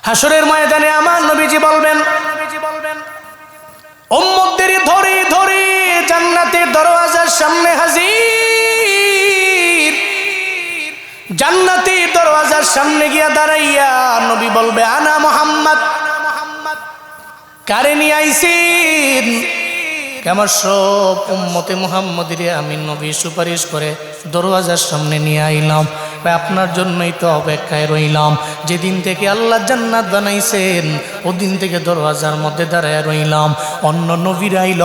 হাসরের ময়দানে আমার নবীজি বলবেন, উম্মতদের ধরে ধরে জান্নাতের দরওয়াজার সামনে হাজির। জান্নাতের দরওয়াজার সামনে গিয়া দাঁড়াইয়া নবী বলবে, আনা মুহাম্মদ, কারে নিয়ে আইছেন? আমার সব উম্মতে মুহাম্মদের আমি নবী সুপারিশ করে দরওয়াজার সামনে নিয়ে আইলাম। আপনার জন্যই তো অপেক্ষায় রইলাম। যেদিন থেকে আল্লাহ জান্নাত বানাইছেন ওদিন থেকে দরওয়াজার মধ্যে দাঁড়ায় রইলাম। অন্য নবীর আইল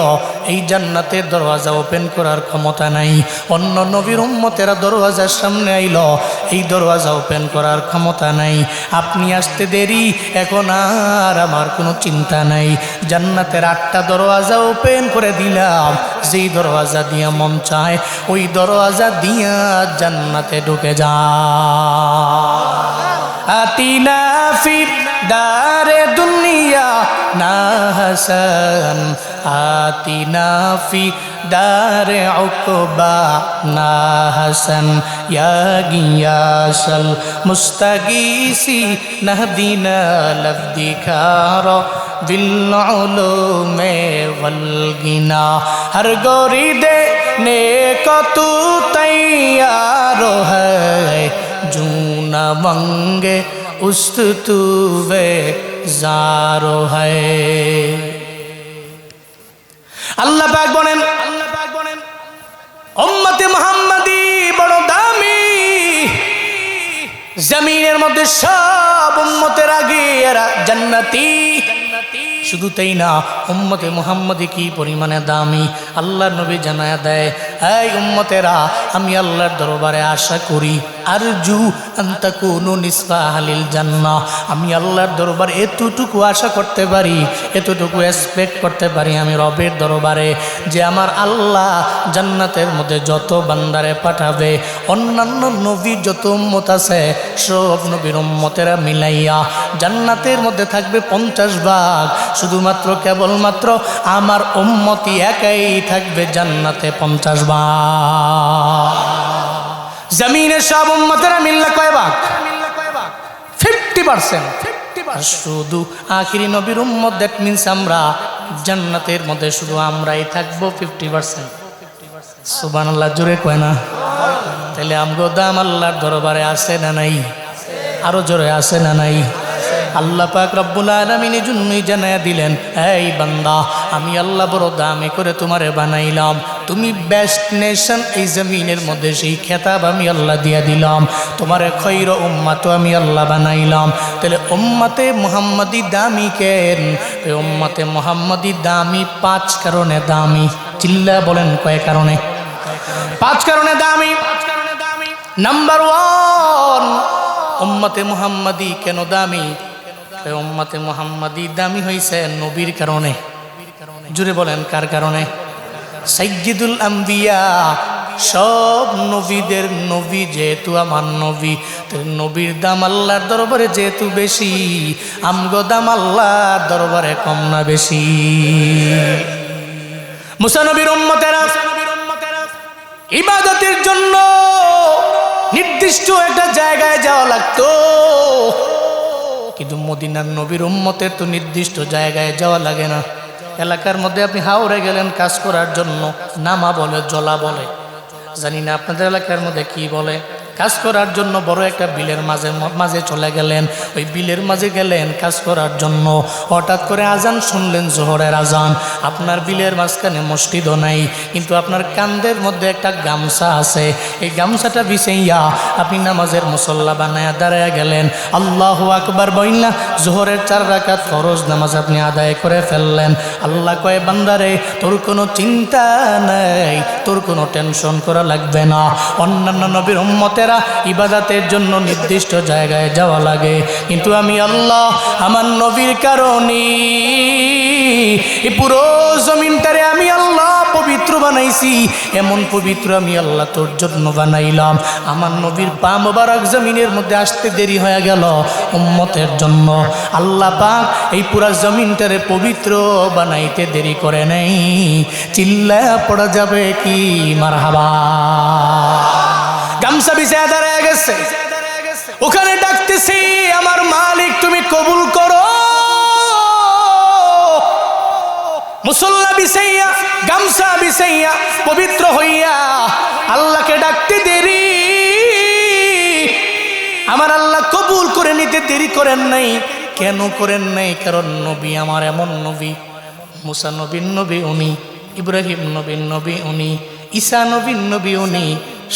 এই জান্নাতের দরওয়াজা ওপেন করার ক্ষমতা নাই। অন্য নবীর উম্মতেরা দরওয়াজার সামনে আইল এই দরওয়াজা ওপেন করার ক্ষমতা নাই। আপনি আসতে দেরি, এখন আর আমার কোনো চিন্তা নাই। জান্নাতের 8টা দরওয়াজা ওপেন করে দিলাম। যেই দরওয়াজা দিয়া মন চায় ওই দরওয়াজা দিয়া জান্নাতে ঢুকে যা। আতিনা ফি দারে দুনিয়া না হাসান, আতিনা ফি দারে উকবা না হাসান, ইয়া গিয়াসাল মুস্তাগীসি নাহদিনা লফদিকার বিল উলুমে ওয়াল গিনা। হর গৌরি দে ने को तू तैयार है, जूना मंगे उस्त तू वे जारो है। আল্লাহ পাক বলেন, উম্মতে মুহাম্মাদি বড় দামি। জমিনের মধ্যে সব উম্মতের আগে এরা জান্নাতি। শুধু তাই না, উম্মতে মুহাম্মাদি কি পরিমাণে দামি আল্লাহর নবী জানায়া দেয়, এই উম্মতেরা আমি আল্লাহর দরবারে আশা করি, আরজু আন তাকুনু নিসফা আহলিল জান্নাহ। আমি আল্লাহর দরবারে এতটুকু আশা করতে পারি, এতটুকু এক্সপেক্ট করতে পারি আমি রবের দরবারে, যে আমার আল্লাহ জান্নাতের মধ্যে যত বান্দারে পাঠাবে অন্যান্য নবী যত উম্মত আছে সব নবীর উম্মতেরা মিলাইয়া জান্নাতের মধ্যে থাকবে 50 ভাগ। শুধুমাত্র কেবলমাত্র আমার উম্মতি একাই থাকবে জান্নাতে 50 ভাগ। জমিনের সব উম্মতেরা মিললে কয় ভাগ? 50%। শুধু আখিরি নবীর উম্মত, দ্যাট মিন্স আমরা জান্নাতের মধ্যে শুধু আমরাই থাকবো 50%। সুবহানাল্লাহ, জোরে কয় না? তাহলে আমগো দাম আল্লাহর দরবারে আছে না নাই? আরো জোরে আছে না নাই? আল্লাহ পাক রব্বুল আলামিন এই জন্যই জানায়া দিলেন, এই বান্দা আমি আল্লাহ বড় দামি করে তোমারে বানাইলাম, তুমি বেস্ট নেশন এই জমিনের মধ্যে, সেই খেতাব আমি আল্লাহ দিয়া দিলাম। তোমারে খৈর উম্মাত আমি আল্লাহ বানাইলাম। তাহলে উম্মতে মুহাম্মাদি দামি কেন? এই উম্মতে মুহাম্মাদি দামি 5 কারণে দামি। চিল্লা বলেন কয় কারণে? 5 কারণে দামি। নাম্বার 1, উম্মতে মুহাম্মাদি কেন দামি? উম্মতে মুহাম্মাদি দামি হইছে নবীর কারণে। জুড়ে বলেন কার কারণে? সাইয়্যিদুল আম্বিয়া, সব নবীদের নবী যেহেতু আমার নবী, তো নবীর দাম আল্লাহর দরবারে যেহেতু বেশি, আমগো দাম আল্লাহর দরবারে কম না বেশি? মুসা নবীর উম্মতেরা ইবাদতের জন্য নির্দিষ্ট একটা জায়গায় যাওয়া লাগতো, কিন্তু মদিনার নবীর উম্মতের তো নির্দিষ্ট জায়গায় যাওয়া লাগে না। এলাকার মধ্যে আপনি হাওড়ে গেলেন কাজ করার জন্য, নামা বলে, জলা বলে, জানি না আপনাদের এলাকার মধ্যে কি বলে। কাজ করার জন্য বড় একটা বিলের মাঝে চলে গেলেন, ওই বিলের মাঝে গেলেন কাজ করার জন্য। হঠাৎ করে আজান শুনলেন, জোহরের আজান। আপনার বিলের মাঝখানে মসজিদও নাই, কিন্তু আপনার কাঁধের মধ্যে একটা গামছা আছে। এই গামছাটা বিছাইয়া আপনি নামাজের মুসল্লা বানায়া দাঁড়ায়া গেলেন। আল্লাহু আকবার বইলা জোহরের 4 রাকাত ফরজ নামাজ আপনি আদায় করে ফেললেন। আল্লাহ কয়, বান্দারে তোর কোনো চিন্তা নাই, তোর কোনো টেনশন করা লাগবে না। অন্যান্য নবীর উম্মতেরা ইবাদতের জন্য নির্দিষ্ট জায়গায় যাওয়া লাগে, কিন্তু আমি আল্লাহ আমার নবীর কারণে এই পুরো জমিনটারে আমি আল্লাহ পবিত্র বানাইছি। এমন পবিত্র আমি আল্লাহ তোর জন্য বানাইলাম। আমার নবীর পা মোবারক জমিনের মধ্যে আসতে দেরি হয়ে গেল উম্মতের জন্য। আল্লাহ পাক এই পুরা জমিনটারে পবিত্র বানাইতে দেরি করে নাই। চিল্লা পড়া যাবে কি মারহাবা? গামছা বিছায়া দাঁড়ায় গেছে, ওখানে ডাকতেছি, আমার মালিক তুমি কবুল মুসল্লা বিছাইয়া গামছা বিছাইয়া পবিত্র হইয়া আল্লাহকে ডাকতে দেরি, আমার আল্লাহ কবুল করে নিতে দেরি করেন নাই। কেন করেন নাই? কারণ নবী আমার এমন নবী, মুসা নবীর নবী উনি, ইব্রাহিম নবীর নবী উনি, ঈসা নবীর নবী উনি,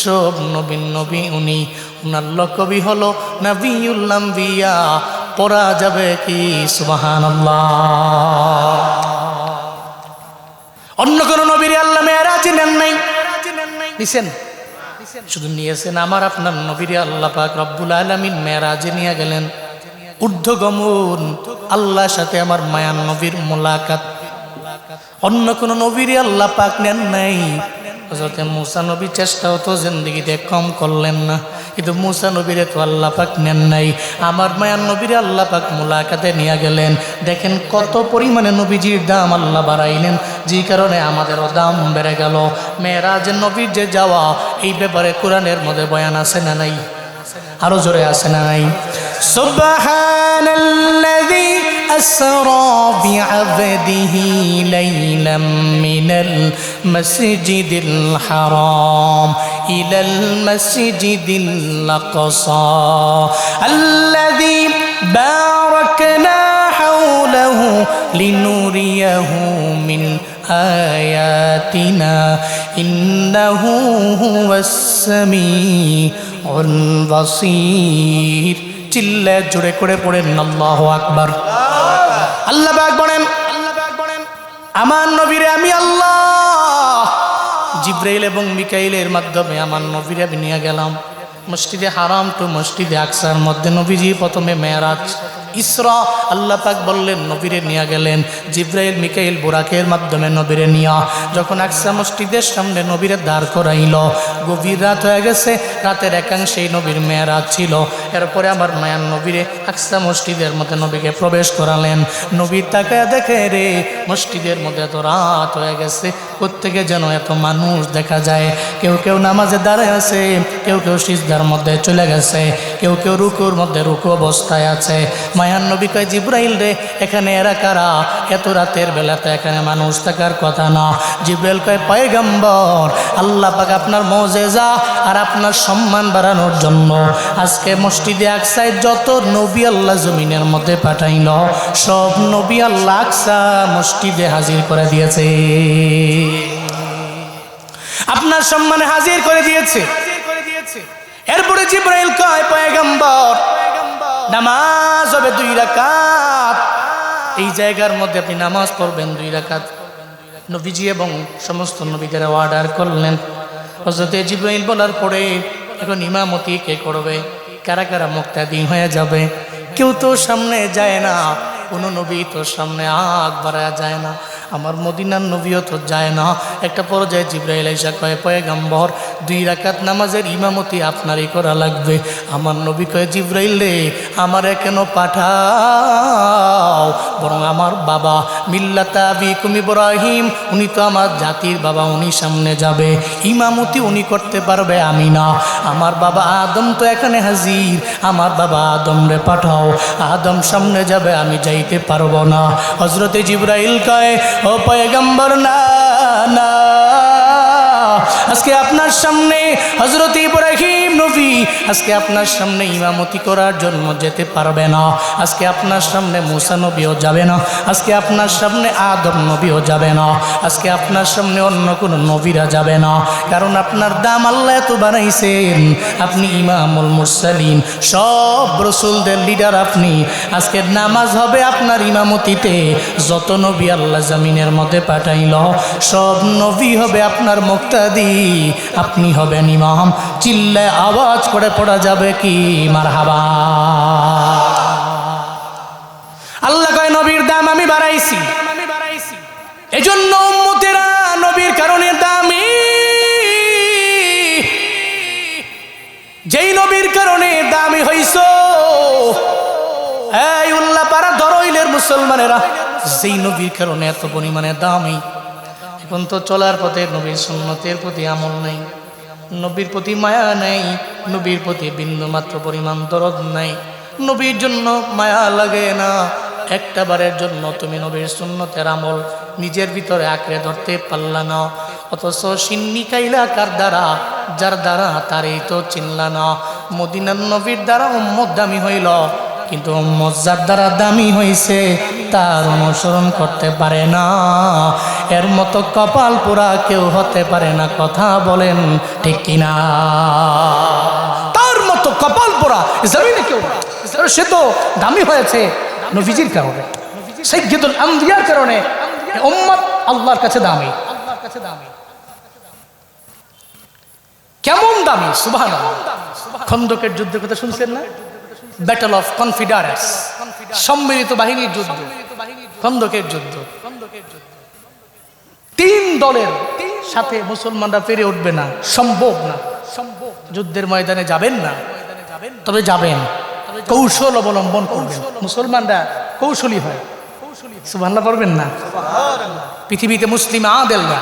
সব নবীর নবী উনি। উনার লকবি হলো নবিউল আম্বিয়া। পড়া যাবে কি সুবহানাল্লাহ? অন্য কোন নবীর আল্লাহ মেরাজে নেন নাই, নিছেন? শুধু নিয়েছেন আমার আপনার নবীর আল্লাহ পাক রব্বুল আলামিন মেরাজে নিয়ে গেলেন। ঊর্ধ্বগমন, আল্লাহর সাথে আমার মায়ার নবীর মোলাকাত। অন্য কোন নবীর আল্লাহ পাক নেন নাই। হযরত মুসা নবী চেষ্টাও তো জিন্দেগিতে কম করলেন না, কিন্তু মুসা নবীর তো আল্লাহ পাক নেন নাই। আমার মায়ার নবীর আল্লাহ পাক মোলাকাতে নিয়ে গেলেন। দেখেন কত পরিমাণে নবীজির দাম আল্লাহ বাড়াইলেন, যে কারণে আমাদেরও দাম বেড়ে গেল। মেরাজের নবীর যে যাওয়া, এই ব্যাপারে কোরআনের মধ্যে বয়ান আছে না নাই? আরো জোরে আছে না নাই? সুবহানাল্লাযী আসরা বিআবদিহি লাইলাম মিনাল মাসজিদিল হারাম ইলাল মাসজিদিল আকসা আল্লাযী বারাকনা হাওলাহু লিনুরিয়াহু মিন আয়াতিনা ইন্নাহু হুয়াস সামিউল বাসীর। চিল্লা জোরে করে পড়েন আল্লাহু আকবার। আল্লাহ পাক বলেন, আমার নবীরে আমি আল্লাহ জিবরাইল এবং মিকাইলের মাধ্যমে আমার নবীরে আমি নিয়ে গেলাম মসজিদে হারাম টু মসজিদে আকসার মধ্যে। নবীজি প্রথমে মেরাজ ইসরা, আল্লাহ পাক বললেন নবীরে নিয়ে গেলেন। জিবরাইল মিকাইল বুরাকের মাধ্যমে নবীরে নিয়া যখন আকসা মসজিদের সামনে নবীরে দাঁড় করাইল, গভীর রাত হয়ে গেছে, রাতের একাংশেই নবীর মেরাজ ছিল। এরপরে আমার মায়ার নবীরে আকসা মসজিদের মধ্যে নবীকে প্রবেশ করালেন। নবী তাকায় দেখে, রে মসজিদের মধ্যে এত রাত হয়ে গেছে, প্রত্যেকে যেন এত মানুষ দেখা যায়। কেউ কেউ নামাজে দাঁড়ায় আছে, কেউ কেউ সিজদার মধ্যে চলে গেছে, কেউ কেউ রুকুর মধ্যে রুকু অবস্থায় আছে। মায়ার নবী কয়, জিবরাইল রে এখানে এরা কারা? এত রাতের বেলাতে এখানে মানুষ থাকার কথা না। জিবরাইল কয়, পয়গম্বর আল্লাহ পাক আপনার মুজিজা আর আপনার সম্মান বাড়ানোর জন্য আজকে মসজিদে আকসায় যত নবী আল্লাহ জমিনের মধ্যে পাঠাইল, সব নবী আল্লাহ আকসা মসজিদে হাজির করে দিয়েছে, আপনার সম্মানে হাজির করে দিয়েছে। এরপরে জিবরাইল কয়, পয়গম্বর নামাজ হবে 2 রাকাত, এই জায়গার মধ্যে আপনি নামাজ পড়বেন 2 রাকাত। নবীজি এবং সমস্ত নবীদের অর্ডার করলেন। হযরত জিবরাইল বলার পরে এখন ইমামতি কে করবে? কারা কারা মুক্তাদি হয়ে যাবে? কেউ তো সামনে যায় না, কোনো নবী তো সামনে আগ বাড়ায়া যায় না, আমার মদিনার নবীও তো যায় না। একটা পর্যায়ে জিবরাইল আইসা কয়, পয়গম্বর 2 রাকাত নামাজের ইমামতি আপনারই করা লাগবে। আমার নবী কয়, জিবরাইল রে আমারে কেন পাঠাও? বরং আমার বাবা মিল্লাতা আবিকুম ইব্রাহিম, উনি তো আমার জাতির বাবা, উনি সামনে যাবে, ইমামতি উনি করতে পারবে, আমি না। আমার বাবা আদম তো এখানে হাজির, আমার বাবা আদম রে পাঠাও, আদম সামনে যাবে, আমি যাইতে পারবো না। হযরতে জিবরাইল কয়, ও পয়গম্বর না না, আজকে আপনার সামনে হযরত ইব্রাহিম নবী আজকে আপনার সামনে ইমামতি করার জন্য যেতে পারবে না। আজকে আপনার সামনে মুসা নবীও যাবে না, আজকে আপনার সামনে আদম নবীও যাবে না, আজকে আপনার সামনে অন্য কোনো নবীরা যাবে না। কারণ আপনার দাম আল্লাহ এত বানাইছেন, আপনি ইমামুল মুরসালিন, সব রাসূলদের লিডার আপনি। আজকে নামাজ হবে আপনার ইমামতিতে। যত নবী আল্লাহ জমিনের মধ্যে পাঠাইল, সব নবী হবে আপনার মুক্তাদি, আপনি হবেন ইমাম। চিল্লায় আওয়াজ করে পড়া যাবে কি মারহাবা? আল্লাহ কয়, নবীর দাম আমি বাড়াইছি, এজন্য উম্মতেরা নবীর কারণে দামি। যেই নবীর কারণে দামি হইছো, এই উল্লাহ পাড়া দরইলের মুসলমানেরা, যেই নবীর কারণে এত পরিমাণে দামি, এখন তো চলার পথে নবীর সুন্নতের প্রতি আমল নেই, নবীর প্রতি মায়া নেই, নবীর প্রতি বিন্দু মাত্র পরিমাণ দরদ নাই, নবীর জন্য মায়া লাগে না, একটা বারের জন্য তুমি নবীর সুন্নতের আমল নিজের ভিতরে আঁকড়ে ধরতে পারলা না। অথচ সিন্নি খাইলা কার দ্বারা? যার দ্বারা তারই তো চিনলা না। মদিনার নবীর দ্বারা উম্মত দামি হইল, কিন্তু উম্মত যার দ্বারা দামি হইছে তার অনুসরণ করতে পারে না। এর মতো কপাল পোড়া কেউ হতে পারে না, কথা বলেন ঠিক কিনা? তার মতো কপাল পোড়া জমিনে কেউ না। সে তো দামি হয়েছে নবীজির কারণে, সাইয়্যিদুল আম্বিয়ার কারণে। উম্মত আল্লাহর কাছে দামি। কেমন দামি! সুবহানাল্লাহ। খন্দকের যুদ্ধের কথা শুনছেন না? ব্যাটল অফ কনফিডারেন্স, সম্মিলিত বাহিনীর যুদ্ধ, খন্দকের যুদ্ধ। 3 দলের সাথে মুসলমানরা পেরে উঠবে না, সম্ভব না। যুদ্ধের ময়দানে যাবেন না, তবে যাবেন, কৌশল অবলম্বন করবেন। মুসলমানরা কৌশলী হয়, সুবহানাল্লাহ পড়বেন না? পৃথিবীতে মুসলিম আদেল না,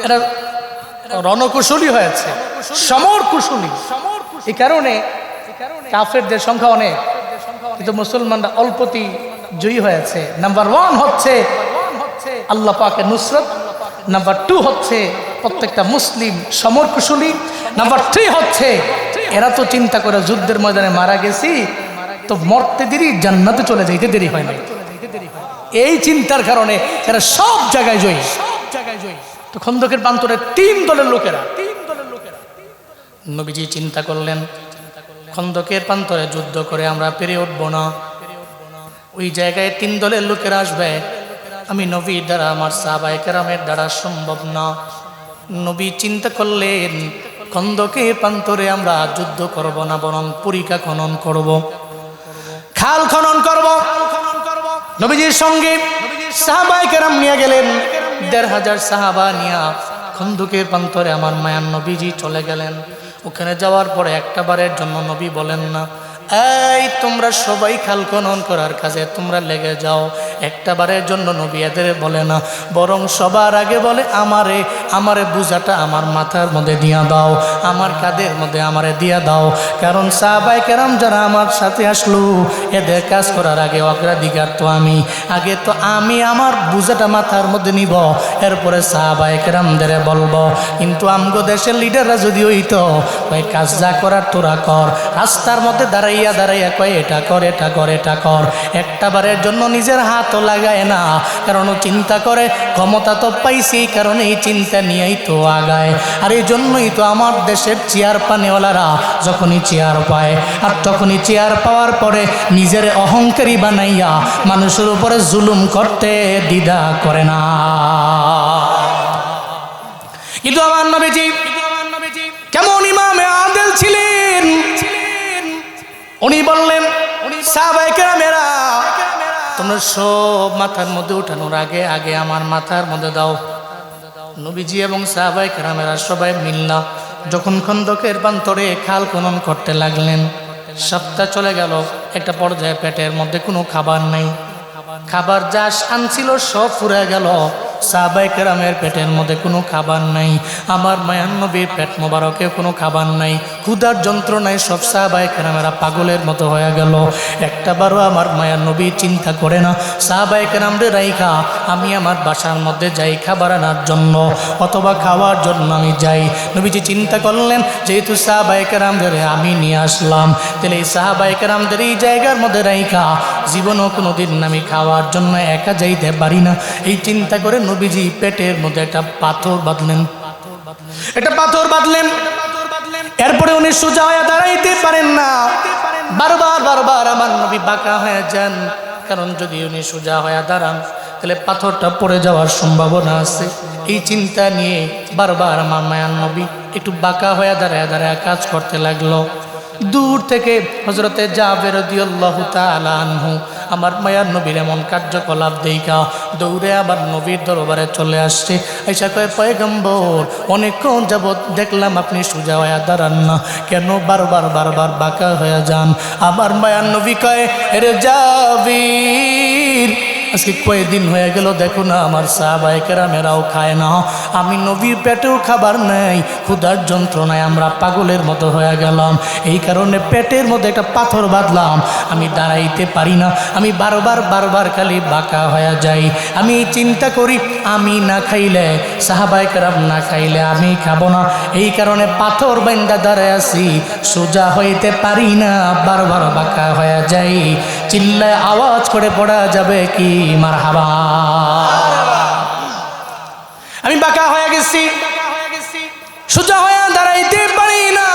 এরা রণকুশলী হয়েছে, সমর কুশলী। এই কারণে কাফেরদের সংখ্যা অনেক, কিন্তু মুসলমানরা অল্পতেই জয়ী হয়েছে। নাম্বার 1 হচ্ছে আল্লাহ পাকের নুসরত, নাম্বার 2 হচ্ছে প্রত্যেকটা মুসলিম সমর কুশলী, নাম্বার 3 হচ্ছে এরা তো চিন্তা করে যুদ্ধের ময়দানে মারা গেছি তো মরতে দেরি, জান্নাতে চলে যাইতে দেরি হয় না। এই চিন্তার কারণে এরা সব জায়গায় জয়ী। তো খন্দকের প্রান্তরে 3 দলের লোকেরা, নবীজি চিন্তা করলেন খন্দকের প্রান্তরে যুদ্ধ করে আমরা পেরে উঠব না। ওই জায়গায় 3 দলের লোকেরা আসবে, আমি নবীর দ্বারা, আমার সাহাবায়ে কেরামের দ্বারা সম্ভব না। নবী চিন্তা করলেন খন্দকের প্রান্তরে আমরা যুদ্ধ করব না, বরং পরিখা খনন করব, খাল খনন করব। নবীজির সঙ্গে সাহাবায়ে কেরাম নিয়ে গেলেন, 1500 সাহাবা নিয়া খন্দকের প্রান্তরে আমার মায়ার নবীজি চলে গেলেন। ওখানে যাওয়ার পরে একটা বারের জন্য নবী বলেন না, এই তোমরা সবাই খাল খনন করার কাজে তোমরা লেগে যাও। একটা বারের জন্য নবী এদের বলে না, বরং সবার আগে বলে আমারে বুঝাটা আমার মাথার মধ্যে দিয়া দাও, আমার কাঁধের মধ্যে আমারে দিয়া দাও। কারণ সাহাবায়ে কেরাম যারা আমার সাথে আসলো, এদের কাজ করার আগে অগ্রাধিকার তো আমি, আগে তো আমি আমার বুঝাটা মাথার মধ্যে নিব, এরপরে সাহাবায়ে কেরামদের বলবো। কিন্তু আমগো দেশের লিডাররা যদি হইতো, ওই কাজ যা করার তোরা কর, রাস্তার মধ্যে দাঁড়াইয়া কয় এটা কর, এটা কর, এটা কর। একটা বারের জন্য নিজের হাতও লাগায় না, কারণ ও চিন্তা করে ক্ষমতা তো পাইছি, কারণ এই চিন্তা নিয়েই তো আগায়। আর এই জন্যই তো আমার দেশের চেয়ার পানেওয়ালারা যখনই চেয়ার পায়, আর তখনই চেয়ার পাওয়ার পরে নিজের অহংকারী বানাইয়া মানুষের উপরে জুলুম করতে দ্বিধা করে না। কিন্তু আমার নবীজি কেমন ইমামে আদেল ছিলেন! উনি বললেন, সাহাবায়ে কেরামেরা তোমরা সব মাথার মধ্যে উঠানোর আগে আগে আমার মাথার মধ্যে দাও। নবীজি এবং সাহাবায়ে কেরামেরা সবাই মিল্লা যখন খন্দকের প্রান্তরে খাল খনন করতে লাগলেন, সপ্তাহ চলে গেল। একটা পর্যায়ে পেটের মধ্যে কোনো খাবার নাই, খাবার যা আনছিল সব ফুরে গেল। সাহাবায়ে কেরামের পেটের মধ্যে কোনো খাবার নাই, আমার মায়ার নবীর পেট মোবারকে কোনো খাবার নাই। ক্ষুধার যন্ত্রণায় সব সাহাবায়ে কেরামেরা পাগলের মতো হয়ে গেল। একটা বারও আমার মায়ার নবী চিন্তা করে না সাহাবায়ে কেরামদের রাইখা আমি আমার বাসার মধ্যে যাই খাবার আনার জন্য, অথবা খাওয়ার জন্য আমি যাই। নবীজি চিন্তা করলেন যেহেতু সাহাবায়ে কেরামদের আমি নিয়ে আসলাম, তাহলে এই সাহাবায়ে কেরামদের এই জায়গার মধ্যে রাইখা জীবনও কোনোদিন আমি খাওয়ার জন্য একা যাইতে পারি না। এই চিন্তা করে নবীজি পেটের মধ্যে একটা পাথর বাঁধলেন, এরপরে উনি সোজা হয়ে দাঁড়াইতে পারেন না, বারবার আমার নবী বাঁকা হয়ে যান। কারণ যদি উনি সোজা হয়ে দাঁড়ান তাহলে পাথরটা পড়ে যাওয়ার সম্ভাবনা আছে। এই চিন্তা নিয়ে বারবার আমার মায়ার নবী একটু বাঁকা হয়ে দাঁড়ায় কাজ করতে লাগলো। দূর থেকে হযরতে জাবের রাদিয়াল্লাহু তাআলা আনহু আমার মায়ার নবীর এমন কার্যকলাপ দেইখা দৌড়ে আবার নবীর দরবারে চলে আসছে। আয়েশা কয়, পয়গম্বর অনেকক্ষণ যাবৎ দেখলাম আপনি সোজা হয়ে দাঁড়ান না, কেন বারবার বাঁকা হয়ে যান? আমার মায়ার নবী কয়, এরে জাবির আজকে কয়েকদিন হয়ে গেল দেখো না আমার সাহাবায়ে কেরামেরাও খায় না, আমি নবীর পেটেও খাবার নেই, ক্ষুধার যন্ত্রণায় আমরা পাগলের মতো হয়ে গেলাম। এই কারণে পেটের মধ্যে একটা পাথর বাঁধলাম, আমি দাঁড়াইতে পারি না, আমি বারবার খালি বাঁকা হয়ে যাই। আমি চিন্তা করি আমি না খাইলে, সাহাবায়ে কেরাম না খাইলে আমি খাবো না, এই কারণে পাথর বান্দা দাঁড়ায় আছি, সোজা হইতে পারি না, বারবার বাঁকা হয়ে যাই। চিল্লায় আওয়াজ করে পড়া যাবে কি মারহাবা? আমি বাঁকা হয়ে গেছি, সোজা হয়ে দাঁড়াইতে পারি না।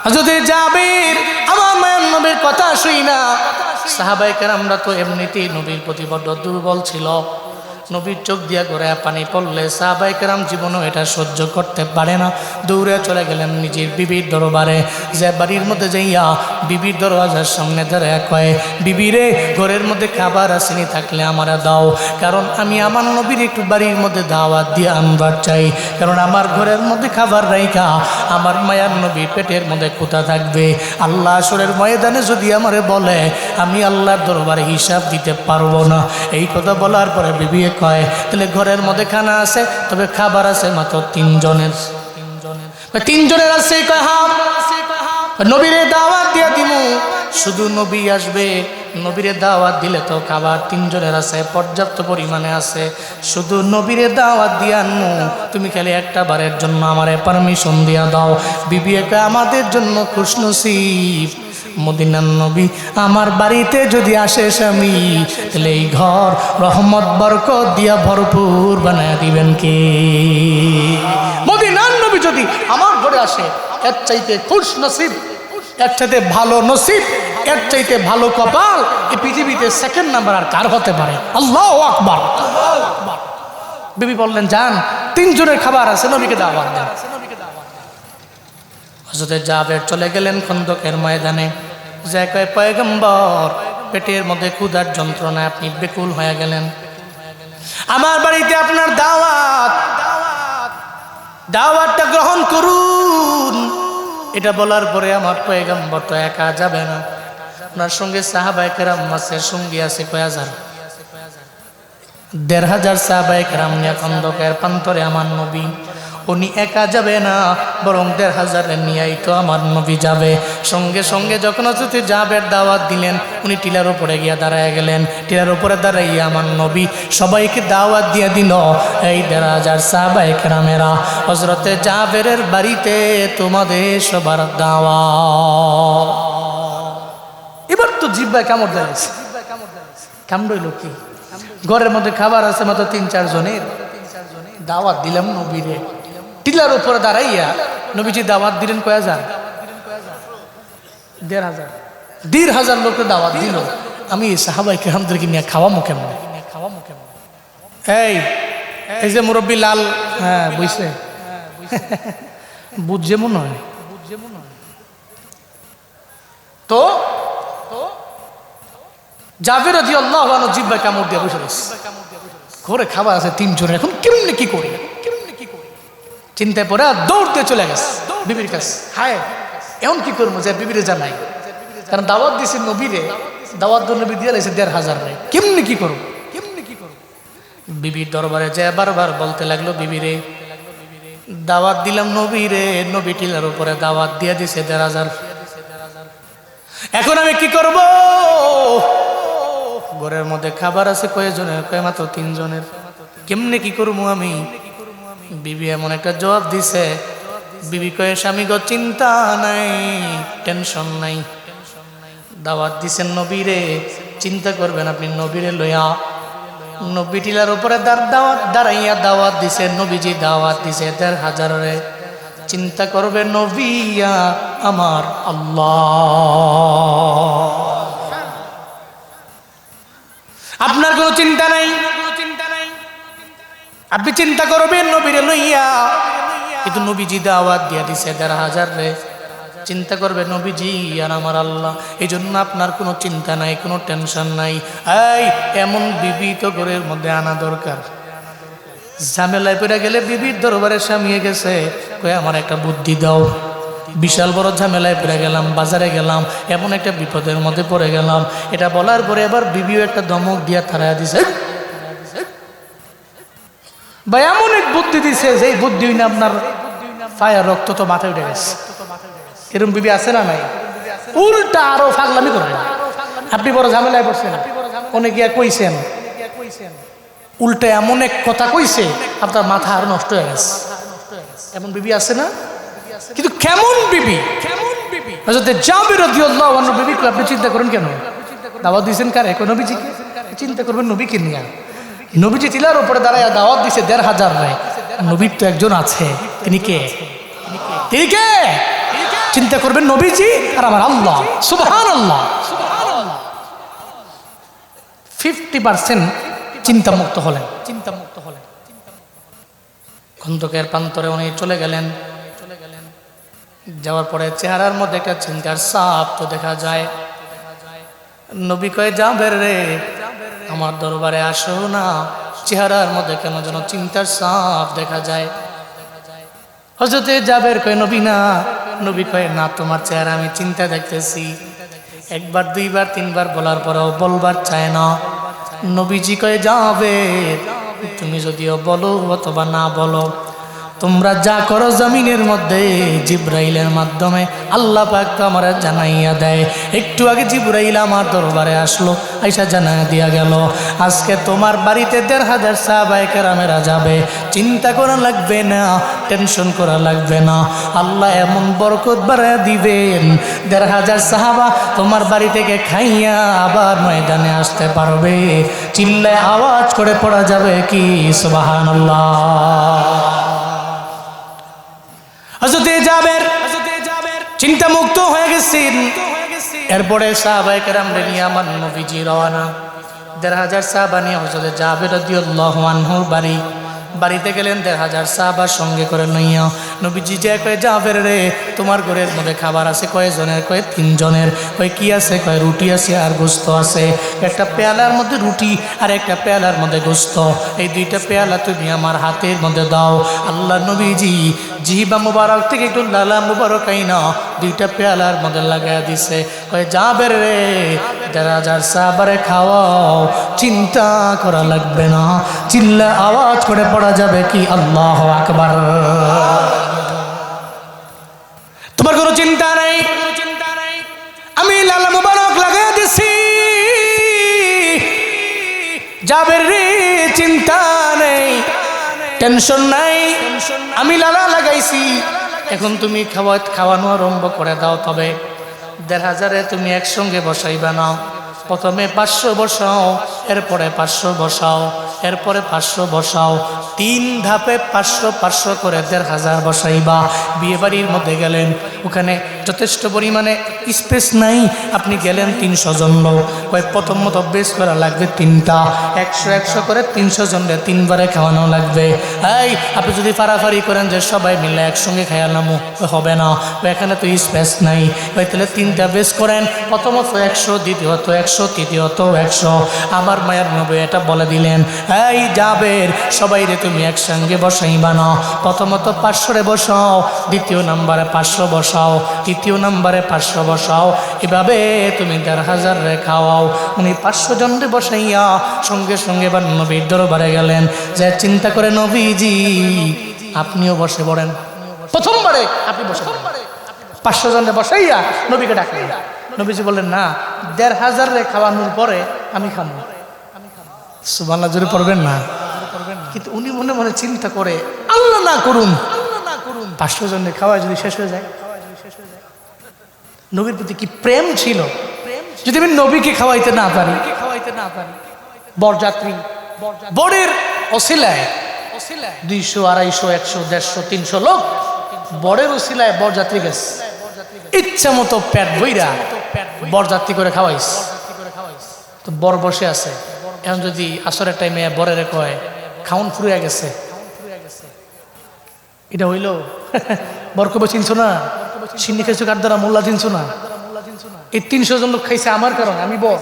হযরত জাবির আমার মায়ের নবীর কথা শুই না, সাহাবায়ে কেরামরা তো এমনিতেই নবীর প্রতি বড় দুর্বল ছিল, নবীর চোখ দিয়া করে পানি পড়লে সাহাবায়ে কেরাম জীবনও এটা সহ্য করতে পারে না, দৌড়ে চলে গেলেন নিজের বিবির দরবারে। যে বাড়ির মধ্যে যাইয়া বিবির দরওয়াজার সামনে দাঁড়ায় কয়, বিবি রে, ঘরের মধ্যে খাবার আসেনি, থাকলে আমারা দাও, কারণ আমি আমার নবীর একটু বাড়ির মধ্যে দাওয়াত দিয়ে আনবার চাই, কারণ আমার ঘরের মধ্যে খাবার রাইখা আমার মায়ার নবীর পেটের মধ্যে কোথা থাকবে। আল্লাহ আসরের ময়দানে যদি আমারে বলে, আমি আল্লাহর দরবারে হিসাব দিতে পারবো না। এই কথা বলার পরে বিবি কয়, তাহলে ঘরের মধ্যে খানা আছে, তবে খাবার আছে মাত্র তিনজনের আছে। কয় হ্যাঁ, নবীরে দাওয়াত দিয়া দিমু, শুধু নবী আসবে, নবীরে দাওয়াত দিলে তো খাবার তিনজনের আছে, পর্যাপ্ত পরিমাণে আছে, শুধু নবীরে দাওয়াত দিয়ে আনমু, তুমি খালি একটা বারের জন্য আমারে পারমিশন দিয়া দাও। বিবি কয়, আমাদের জন্য খুশনসিব, মদিনার নবী আমার বাড়িতে যদি আসে স্বামী, তাহলে এই ঘর রহমত বরকত দিয়া ভরপুর বানায় দিবেন কে? মদিনার নবী যদি আমার ঘরে আসে, এর চাইতে খুশ নসিব, এর চাইতে ভালো নসিব, এর চাইতে ভালো কপাল এই পৃথিবীতে সেকেন্ড নাম্বার আর কার হতে পারে? আল্লাহু আকবার। বিবি বললেন, যান, তিনজনের খাবার আছে, নবীকে দাওয়াত দেন। হযরত জাবের চলে গেলেন খন্দকের ময়দানে, যে কয়, পয়গম্বর, পেটের মধ্যে ক্ষুধার যন্ত্রণায় আপনি বেকুল হয়ে গেলেন, আমার বাড়িতে আপনার দাওয়াতটা গ্রহণ করুন। এটা বলার পরে আমার পয়গম্বর তো একা যাবে না, আপনার সঙ্গে সাহাবায়ে কেরাম আছে, সঙ্গী আছে কয় হাজার, ১,৫০০ সাহাবায়ে কেরাম নিয়ে খন্দকের প্রান্তরে আমার নবী, উনি একা যাবে না, বরং ১,৫০০ নিয়েই তো আমার নবী যাবে। সঙ্গে সঙ্গে যখন হযরত জাবের দাওয়াত দিলেন, উনি টিলার উপরে গিয়া দাঁড়ায় গেলেন। টিলার উপরে দাঁড়াইয়া আমার নবী সবাইকে দাওয়াত দিয়ে দিল, এই ১,৫০০ সাহাবায়ে কেরামেরা, হযরত জাবেরের বাড়িতে তোমাদের সবার দাওয়াত। এবার তো জিহ্বায় কামড় দিয়েছে, কামড়ইল কি? ঘরের মধ্যে খাবার আছে মাত্র ৩-৪ জনের, দাওয়াত দিলাম নবীরে, টিলার উপরে দাঁড়াইয়া নবীজি দাওয়াত দিলেন কয় হাজার? ১,৫০০ লোককে দাওয়াত দিল। আমি সাহাবায়ে কেরামদেরকে নিয়ে খাওয়ামো কেমন? এই যে মুরব্বী লাল, হ্যাঁ বুঝছে, বুঝছে মনে হয়। তো জাবের রাদিয়াল্লাহু আনহু জিহ্বায় কামড় দিয়ে বসে রয়েছে, ঘরে খাবার আছে ৩ জনের, এখন কেমনে কি করি? চিন্তায় পরে দৌড় দিয়ে চলে গেছে বিবির কাছে। হায়, এখন কি করবো? যে বিবিরে জানাই, কারণ দাওয়াত দিয়েছি নবীরে, দাওয়াত নবী দিয়ে লাগছে ১,৫০০ রে, কেমনি কি করবো? বিবির দরবারে যে বারবার বলতে লাগলো, বিবিরে দাওয়াত দিলাম নবীরে, নবী টিলার উপরে দাওয়াত দিয়ে দিছে ১,৫০০, এখন আমি কি করব? ঘরের মধ্যে খাবার আছে কয়জনের? কয় মাত্র ৩ জনের, কেমনে কি করবো আমি? বিবি এমন একটা জবাব দিছে, বিবি কয়ে, স্বামী গো চিন্তা নাই, টেনশন নাই, দাওয়াত দিছেন নবীরে, চিন্তা করবেন আপনি নবীরে লইয়া। নবী টিলার উপরে দাঁড়াইয়া দাওয়াত দিছে, নবীজি দাওয়াত দিছে ১,৫০০ রে, চিন্তা করবে নবিয়া আমার আল্লাহ। আপনার কোনো চিন্তা নাই, আপনি চিন্তা করবেন নবীরে লইয়া, কিন্তু নবীজি দাওয়াত দিয়া দিছে ১,৫০০ রে, চিন্তা করবে নবীজি আর আমার আল্লাহ, এই জন্য আপনার কোনো চিন্তা নাই, কোনো টেনশন নাই। এই এমন বিবি তো ঘরের মধ্যে আনা দরকার। ঝামেলায় পড়ে গেলে বিবির দরবারে স্বামী গেছে, কয়ে আমার একটা বুদ্ধি দাও। বিশাল বড় ঝামেলায় পড়ে গেলাম, বাজারে গেলাম, এমন একটা বিপদের মধ্যে পড়ে গেলাম। এটা বলার পরে এবার বিবিও একটা ধমক দিয়া তাড়াইয়া দিছে, ভাই এমন এক বুদ্ধি দিছে যে বুদ্ধি না আপনার পায়ের রক্ত তো মাথায় উঠে গেছে। এরকম বিবি আছে না নাই? উল্টা আরো ফাগলামি করে, আপনি বড় ঝামেলায় পড়ছেন, অনেক গিয়া কইছেন, উল্টা এমন এক কথা কইছে আপনার মাথা আরো নষ্ট হয়ে গেছে। এমন বিবি আছে না? কিন্তু কেমন বিবি? হযরত জাবের রাদিয়াল্লাহু আনহু বিবি আপনি চিন্তা করেন কেন? দাওয়াত দিয়েছেন কারে? কোন নবীজিকে। চিন্তা করবেন নবীকে নিয়ে। নবীজি টিলার উপরে দাঁড়ায় দাওয়াত দিছে ১৫০০ রায়। নবীর তো একজন আছে, তিনি কে? তিনি কে? চিন্তা করবেন নবীজি আর আমার আল্লাহ। সুবহানাল্লাহ। 50% চিন্তামুক্ত হলেন। খন্দকের প্রান্তরে উনি চলে গেলেন। যাওয়ার পরে চেহারার মধ্যে একটা চিন্তার ছাপ তো দেখা যায়। নবী কয়ে, জাবের রে আমার দরবারে আসো না, চেহারার মধ্যে কেন যেন চিন্তার ছাপ দেখা যায়। হযরতে জাবের কয়ে, নবী না। নবী কয়ে, না, তোমার চেহারা আমি চিন্তা দেখতেছি। একবার, দুইবার, তিনবার বলার পরেও বলবার চায় না। নবীজি কয়ে, জাবের তুমি যদিও বলো অথবা না বলো, তোমরা যা করো জমিনের মধ্যে জিব্রাইলের মাধ্যমে আল্লাহ পাক তো আমার জানাইয়া দেয়। একটু আগে জিব্রাইল আমার দরবারে আসলো, আইসা জানাইয়া দিয়া গেল, আজকে তোমার বাড়িতে ১৫০০ সাহাবায়ে কেরামেরা যাবে। চিন্তা করা লাগবে না, টেনশন করা লাগবে না, আল্লাহ এমন বরকত বাড়াইয়া দিবেন, ১৫০০ সাহাবা তোমার বাড়ি থেকে খাইয়া আবার ময়দানে আসতে পারবে। চিল্লায় আওয়াজ করে পড়া যাবে কি সুবহানাল্লাহ। হযরতে জাবের চিন্তামুক্ত হয়ে গেছেন। এরপরে সাহাবায়ে কেরামরা নিয়ে আমার নবীজি রওনা। ১৫০০ সাহাবা নিয়ে হযরতে জাবের রাদিয়াল্লাহু আনহুর বাড়িতে গেলেন। ১৫০০ সাহাবার সঙ্গে করে লইয়া নবীজি যে কয়ে, জাবের রে তোমার ঘরের মধ্যে খাবার আছে কয়জনের? কয়ে ৩ জনের। কয়ে কি আছে? কয়ে রুটি আছে আর গোস্ত আছে। একটা পেয়ালার মধ্যে রুটি আর একটা পেয়ালার মধ্যে গোস্ত, এই 2টা পেয়ালা তুমি আমার হাতের মধ্যে দাও। আল্লাহ নবীজি জিহবা মুবারক থেকে একটু লালা মুবারক আইনা 2টা পেয়ালার মধ্যে লাগাইয়া দিছে। কয়ে, জাবের রে ১৫০০ সাহাবারে খাওয়াও, চিন্তা করা লাগবে না, চিল্লা আওয়াজ করে পড়া যাবে কি আল্লাহু আকবার। তোমার কোনো চিন্তা নাই, আমি লালা মুবারক লাগাইয়া দিছি। জাবের রে চিন্তা নেই, টেনশন নাই, আমি লালা লাগাইছি, এখন তুমি খাওয়ানো আরম্ভ করে দাও। তবে ১৫০০ তুমি একসঙ্গে বসাইবা না। প্রথমে 500 বসাও, এরপরে 500 বসাও, এরপরে 500 বসাও, 3 ধাপে 500 করে ১৫০০ বসাইবা। বিয়ে বাড়ির মধ্যে গেলেন, ওখানে যথেষ্ট পরিমাণে স্পেস নাই, আপনি গেলেন 300 জন লোক। প্রথমত বেশ করা লাগবে 3টা, 100 করে 300 জনকে 3 বারে খাওয়ানো লাগবে। এই আপনি যদি ফাড়াফাড়ি করেন যে সবাই মিলে একসঙ্গে খাওয়ালাম, হবে না, এখানে তো স্পেস নাই। তাহলে 3টা বেশ করেন, প্রথমত 100, দ্বিতীয়ত 100, তৃতীয়ত 100। আমার মায়ের নবী এটা বলে দিলেন, এই জাবের সবাই রে তুমি একসঙ্গে বসাইবা না, প্রথমত 500 রে বসাও, দ্বিতীয় নাম্বারে 500 বসাও, তৃতীয় নাম্বারে 500 বসাও, এভাবে তুমি ১৫০০ রে খাওয়াও। উনি 500 জন রে বসাইয়া সঙ্গে সঙ্গে এবার নবীর দরবারে গেলেন, যে চিন্তা করে, নবীজি আপনিও বসে পড়েন। প্রথমবারে আপনি বসে পড়েন। 500 জন রে বসাইয়া নবীকে ডাকলেন। নবীজি বললেন, না, ১৫০০ রে খাওয়ানোর পরে আমি খাবো। সুবহানাল্লাহ জোরে পড়বেন না? কিন্তু উনি মনে মনে চিন্তা করে, আল্লাহ না করুন 500 জনের খাওয়া যদি শেষ হয়ে যায়। নবীর প্রতি কি প্রেম ছিল! যদি আমি নবীকে খাওয়াইতে না পারি, বরযাত্রী বরের অসিলায় 200, 250, 100, 150, 300 লোক বরের অসিলায় বরযাত্রী গেছে, ইচ্ছা মতো পেট বইরা বরযাত্রী করে খাওয়াইস। তো বর বসে আছে, এখন যদি আসরের টাইমে বরের কয় খাউন ফুরিয়া গেছে, এটা হইল? বর কবে চিনছো না, সিন্নি খাইছো কার দ্বারা, মোল্লা চিনছো না। এই 300 জন লোক খাইছে আমার কারণে, আমি বর,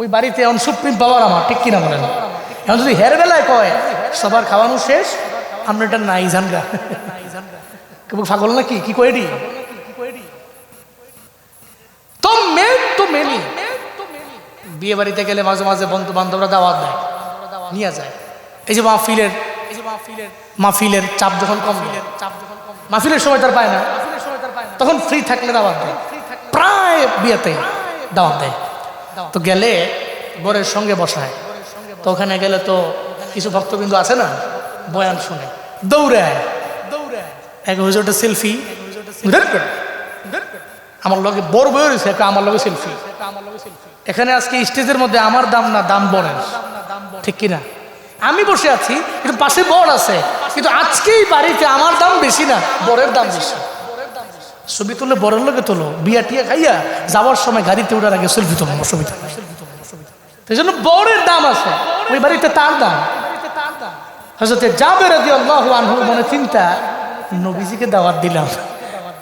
ওই বাড়িতে এখন সুপ্রিম পাওয়ার আমার, ঠিক কিনা বলেন? এখন যদি হের বেলায় কয় সবার খাওয়ানো শেষ, আমরা এটা নাই জানগা, পাগল নাকি কি কয়েডি তো মেল তো মেলি বিয়ে বাড়িতে গেলে মাঝে মাঝে বন্ধু বান্ধবরা দাওয়াত দেয় নিয়ে যায় এই যে মাহফিলের চাপ যখন কম মাহফিলের সময় তার পায় না তখন ফ্রি থাকলে দাওয়াত দেয় প্রায় বিয়েতে দাওয়াত দেয় তো গেলে বরের সঙ্গে বসায় তো ওখানে গেলে তো কিছু ভক্তবিন্দু আছে না বয়ান শুনে দৌড়ায় এক হয়েছে ওটা সেলফি আমার লগে বড় বই রয়েছে আমার লগে সেলফি এখানে আজকে স্টেজের মধ্যে আমার দাম না দাম বরের ঠিক কিনা আমি বসে আছি কিন্তু পাশে বর আছে কিন্তু আজকেই বাড়িতে আমার দাম বেশি না বরের দাম বেশি ছবি তুলে বরের লগে তোলো বিয়া টিয়া খাইয়া যাওয়ার সময় গাড়িতে ওঠার আগে সেলফি তোলো অসুবিধা সেই জন্য বরের দাম আছে ওই বাড়িতে তার দাম হযরত জাবের রাদিয়াল্লাহু আনহু মনে চিন্তা নবীজিকে দাওয়াত দিলাম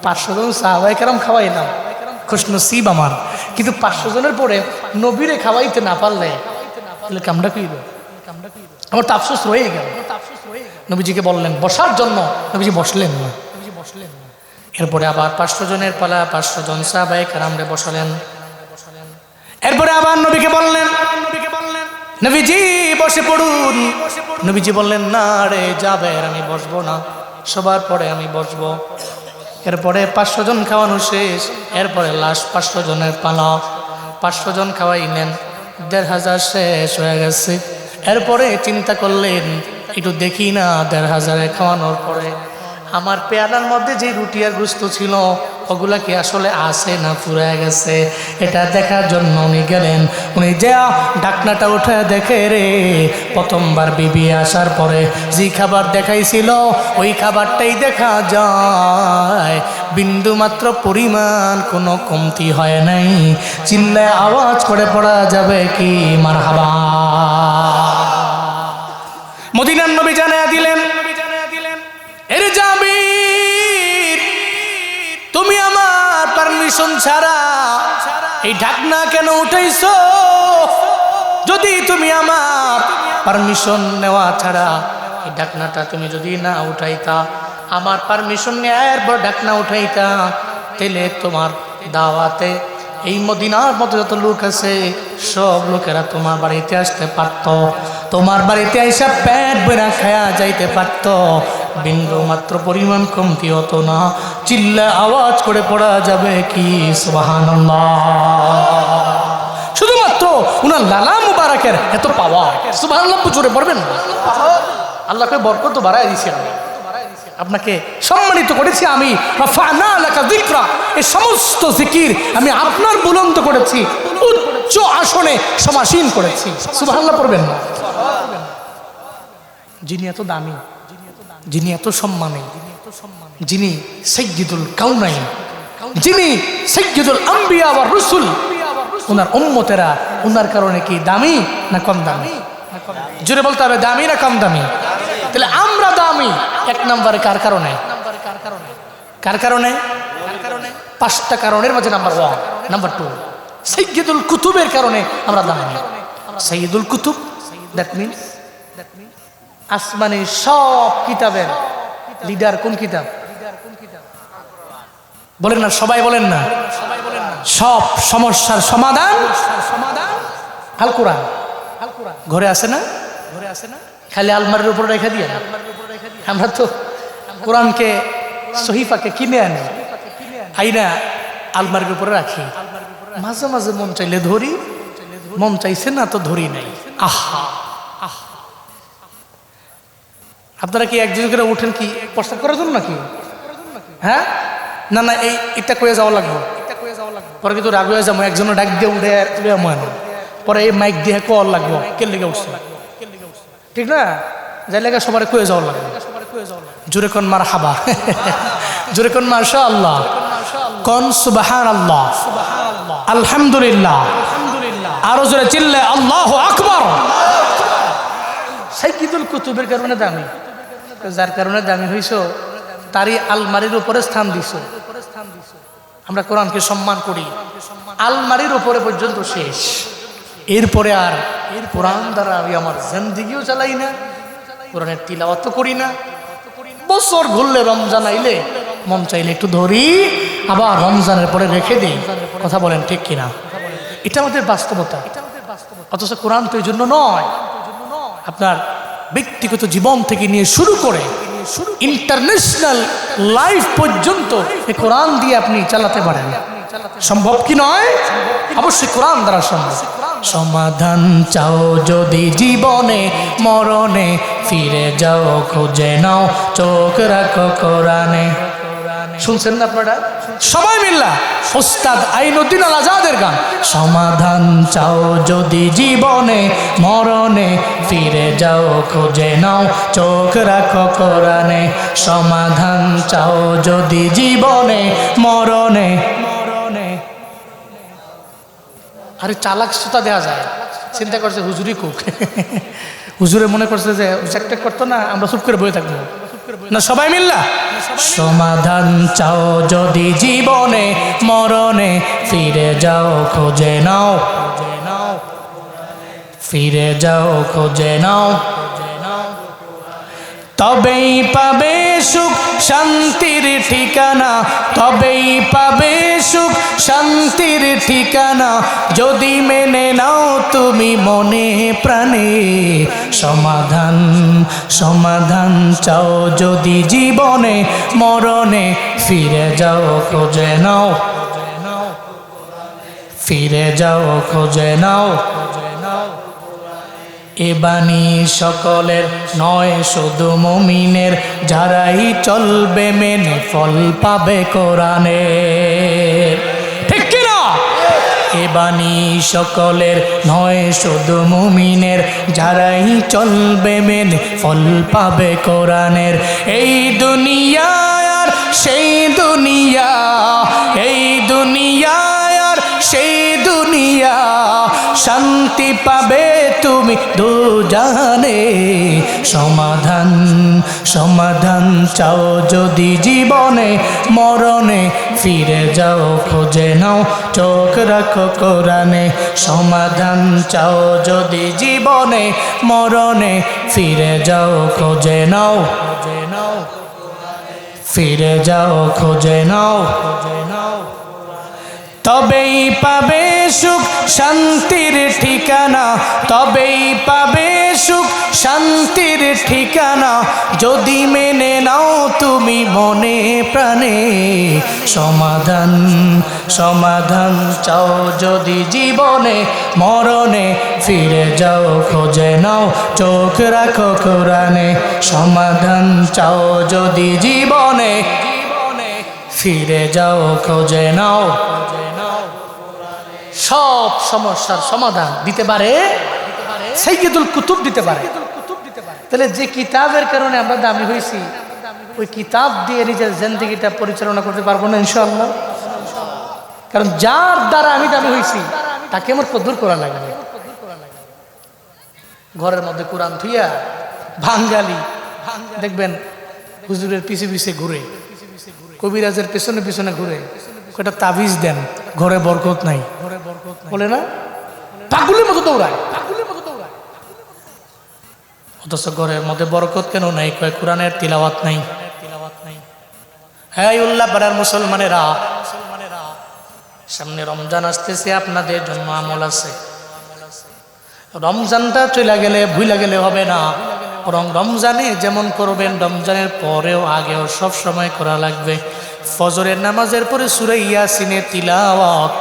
500 জন সাহাবায়ে কেরাম খাওয়াইলাম খুশনসিব আমার কিন্তু 500 জনের পরে নবীরে খাওয়াইতে না পারলে তাহলে কামটা কইব আমার তো আফসোস রয়ে গেল নবীজিকে বললেন বসার জন্য নবীজি বসলেন না এরপরে আবার 500 জনের পালা 500 জন সাহাবায়ে কেরামরে বসালেন এরপরে আবার নবীকে বললেন নবীজি বসে পড়ুন নবীজি বললেন না রে জাবের আমি বসবো না সবার পরে আমি বসবো এরপরে 500 জন খাওয়ানো শেষ এরপরে লাস্ট 500 জনের পালা 500 জন খাওয়াইলেন 1500 শেষ হয়ে গেছে এরপরে চিন্তা করলেন একটু দেখি না 1500 খাওয়ানোর পরে আমার পেয়ালার মধ্যে যে রুটি আর গোস্ত ছিল ওগুলা কি আসলে আছে না ফুরায় গেছে এটা দেখার জন্য উনি গেলেন উনি যা ঢাকনাটা উঠে দেখে রে প্রথমবার বিবি আসার পরে যে খাবার দেখাইছিল ওই খাবারটাই দেখা যায় বিন্দু মাত্র পরিমাণ কোনো কমতি হয় নাই চিল্লায় আওয়াজ করে পড়া যাবে কি মারহাবা মদিনার নবী জানায়া দিলেন এর জাবির তুমি আমার পারমিশন ছাড়া এই ঢাকনা কেন উঠাইছো যদি তুমি আমার পারমিশন নেওয়া ছাড়া এই ঢাকনাটা তুমি যদি না উঠাইতা আমার পারমিশন নেওয়ার পর ঢাকনা উঠাইতা তাহলে তোমার দাওয়াতে এই মদিনার মতো যত লোক আছে সব লোকেরা তোমার বাড়িতে আসতে পারত তোমার বাড়িতে আইসা পেট ভরা খায়া যাইতে পারত বিন্দু মাত্র পরিমাণ কমতি হতো না চিল্লা আওয়াজ করে পড়া যাবে কি সুবহানাল্লাহ শুধুমাত্র উনার লালা মুবারকের এত পাওয়ার সুবহানাল্লাহ জোরে পড়বেন না আল্লাহকে বরকত তো বাড়ায় দিয়েছি আমি আপনাকে সম্মানিত করেছি আমি রাফা'না লাকা যিকরা এই সমস্ত জিকির আমি আপনার বুলন্দ করেছি উচ্চ আসনে সমাসীন করেছি সুবহানাল্লাহ পড়বেন না যিনি এত দামি যিনি এত সম্মানী যিনি সাইয়্যিদুল কাউনাইন যিনি সাইয়্যিদুল আম্বিয়া ওয়ার রাসূল ওনার উম্মতেরা ওনার কারণে কি দামি না কম দামি জোরে বলতে হবে দামি না কম দামি তাহলে আমরা দামি এক নম্বরে কার কারণে কার কারণে 5টা কারণের মধ্যে নাম্বার 1 নাম্বার 2 সাইয়্যিদুল কুতুবের কারণে আমরা দামি সাইয়্যিদুল কুতুব দ্যাট মিন্স আসমানি সব কিতাবের লিডার কোন কিতাব বলেন না সবাই বলেন না সব সমস্যার সমাধান আল কোরআন ঘরে আছে না খালি আলমারির উপর রেখে দিয়ে আমরা তো কোরআনকে সহিফাকে কিনে আনি আইনা আলমারির উপরে রাখি মাঝে মাঝে মন চাইলে ধরি মন চাইছে না তো ধরি নাই আহা আপনারা কি একজন করে উঠেন কি প্রস্তাব করার জন্য নাকি হ্যাঁ না না এটা কয়ে যাওয়া লাগবে পরে কিন্তু রাগ হয়ে যাবো একজনে ডাক দিয়ে উঠে তুলে মনে পরে এই মাইক দিয়ে কল লাগবো কে লেগে উঠছে ঠিক না যাই লেগে সবার কয়ে যাওয়া লাগবে জোরে কোন মারহাবা জোরে কোন মাশাআল্লাহ কোন সুবহানাল্লাহ আলহামদুলিল্লাহ আরো জোরে চিল্লে আল্লাহু আকবার সাইয়্যিদুল কুতুবের কারণে দামি যার কারণে দামি হইছো তারই আলমারির উপরে স্থান দিছো আমরা কোরআনকে সম্মান করি আলমারির উপরে পর্যন্ত শেষ এরপরে আর কোরআন দ্বারা আমি আমার জিন্দেগিও চালাই না কোরআনের তিলাওয়াত করি না বছর ঘুরলে রমজান আইলে মন চাইলে একটু ধরি, আবার রমজানের পরে রেখে দিই। কথা বলেন ঠিক কিনা? এটা আমাদের বাস্তবতা। অথচ কোরআন তো এই জন্য নয়। আপনার ব্যক্তিগত জীবন থেকে নিয়ে শুরু করে ইন্টারন্যাশনাল লাইফ পর্যন্ত এই কোরআন দিয়ে আপনি চালাতে পারেন। সম্ভব কি নয়? অবশ্যই কোরআন দ্বারা সম্ভব। সমাধান চাও যদি জীবনে মরণে, ফিরে যাও খুঁজে নাও চোখ রাখো কোরআনে। শুনছেন না আপনারা? সবাই মিল্লা ওস্তাদ আইনুদ্দিন আল আজাদের গান। সমাধান চাও যদি জীবনে মরণে, ফিরে যাও খুঁজে নাও চোখ রাখো কোরআনে। সমাধান চাও যদি জীবনে মরণে। আরে চালাক শ্রোতা দেওয়া যায়, চিন্তা করছে হুজুরি কুক। হুজুরে মনে করছে যে একটা করতো না, আমরা চুপ করে বয়ে থাকবো না। সবাই মিল্লা সমাধান চাও যদি জীবনে মরণে, ফিরে যাও খুঁজে নাও, ফিরে যাও খুঁজে নাও, তবেই পাবে সুখ শান্তির ঠিকানা, তবেই পাবে সুখ শান্তির ঠিকানা, যদি মেনে নাও তুমি মনে প্রাণে। সমাধান সমাধান চাও যদি জীবনে মরণে, ফিরে যাও খুঁজে নাও, ফিরে যাও খুঁজে নাও। এ বাণী সকলের নয় শুধু মুমিনের, যারাই চলবে মেনে ফল পাবে কোরআনের। ঠিক কিনা? এ বাণী সকলের নয় শুধু মুমিনের, যারাই চলবে মেনে ফল পাবে কোরআনের। এই দুনিয়া আর সেই দুনিয়া, এই দুনিয়া আর সেই দুনিয়া, শান্তি পাবে তুমি দুজাহানে। সমাধান সমাধান চাও যদি জীবনে মরণে, ফিরে যাও খুঁজে নাও চোখ রাখো কোরআনে। সমাধান চাও যদি জীবনে মরণে, ফিরে যাও খুঁজে নাও, ফিরে যাও খুঁজে নাও, তবেই পাবে সুখ শান্তির ঠিকানা, তবেই পাবে সুখ শান্তির ঠিকানা, যদি মেনে নাও তুমি মনে প্রাণে। সমাধান সমাধান চাও যদি জীবনে মরণে, ফিরে যাও খুঁজে নাও চোখ রাখো কোরআনে। সমাধান চাও যদি জীবনে, ফিরে যাও খুঁজে নাও। সব সমস্যার সমাধান দিতে পারে সাইয়্যিদুল কুতুব, দিতে পারে। তাহলে যে কিতাবের কারণে আমরা দামি হয়েছি, ওই কিতাব দিয়ে নিজের জিন্দেগিটা পরিচালনা করতে পারবো না ইনশাআল্লাহ? কারণ যার দ্বারা আমি দামি হয়েছি তাকে আমার কদ্দুর করা লাগবে। ঘরের মধ্যে কোরআন থুইয়া বাঙালি দেখবেন হুজুরের পিছে পিছে ঘুরে, কবিরাজের পেছনে পেছনে ঘুরে, কয়টা তাবিজ দেন, ঘরে বরকত নাই বলে না, পাগলের মতো দৌড়ায়। অথচ ঘরের মধ্যে বরকত কেন নাই? কয় কোরআনের তিলাওয়াত নাই। হ্যাঁ উল্লাহ পাড়ার মুসলমানেরা, সামনে রমজান আসতেছে, আপনাদের জন্য আমল আছে। রমজানটা চলে গেলে ভুলে গেলে হবে না, বরং রমজানে যেমন করবেন রমজানের পরেও আগেও সব সময় করা লাগবে। ফজরের নামাজের পরে সূরা ইয়াসিনের তিলাওয়াত,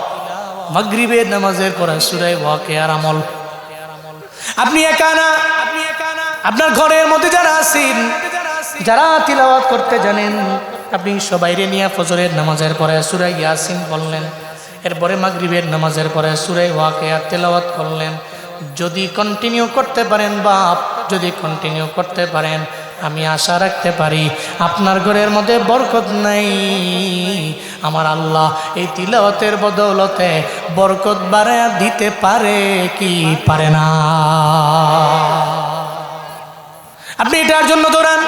মাগরিবের নামাজের পরে সূরা ওয়াকিয়ার আমল। আপনি একা না, আপনার ঘরের মধ্যে যারা আছেন, যারা তিলাওয়াত করতে জানেন, আপনি সবাইরে নিয়ে ফজরের নামাজের পরে সূরা ইয়াসিন বললেন, এরপরে মাগরিবের নামাজের পরে সূরা ওয়াকিয়া তিলাওয়াত করলেন। যদি কন্টিনিউ করতে পারেন বাপ, যদি কন্টিনিউ করতে পারেন, আমি আশা রাখতে পারি আপনার ঘরের মধ্যে বরকত নাই, আমার আল্লাহ এই তিলাওয়াতের বদৌলতে বরকত বাড়ায়া দিতে পারে কি পারে না? আপনি এটার জন্য দৌড়ান,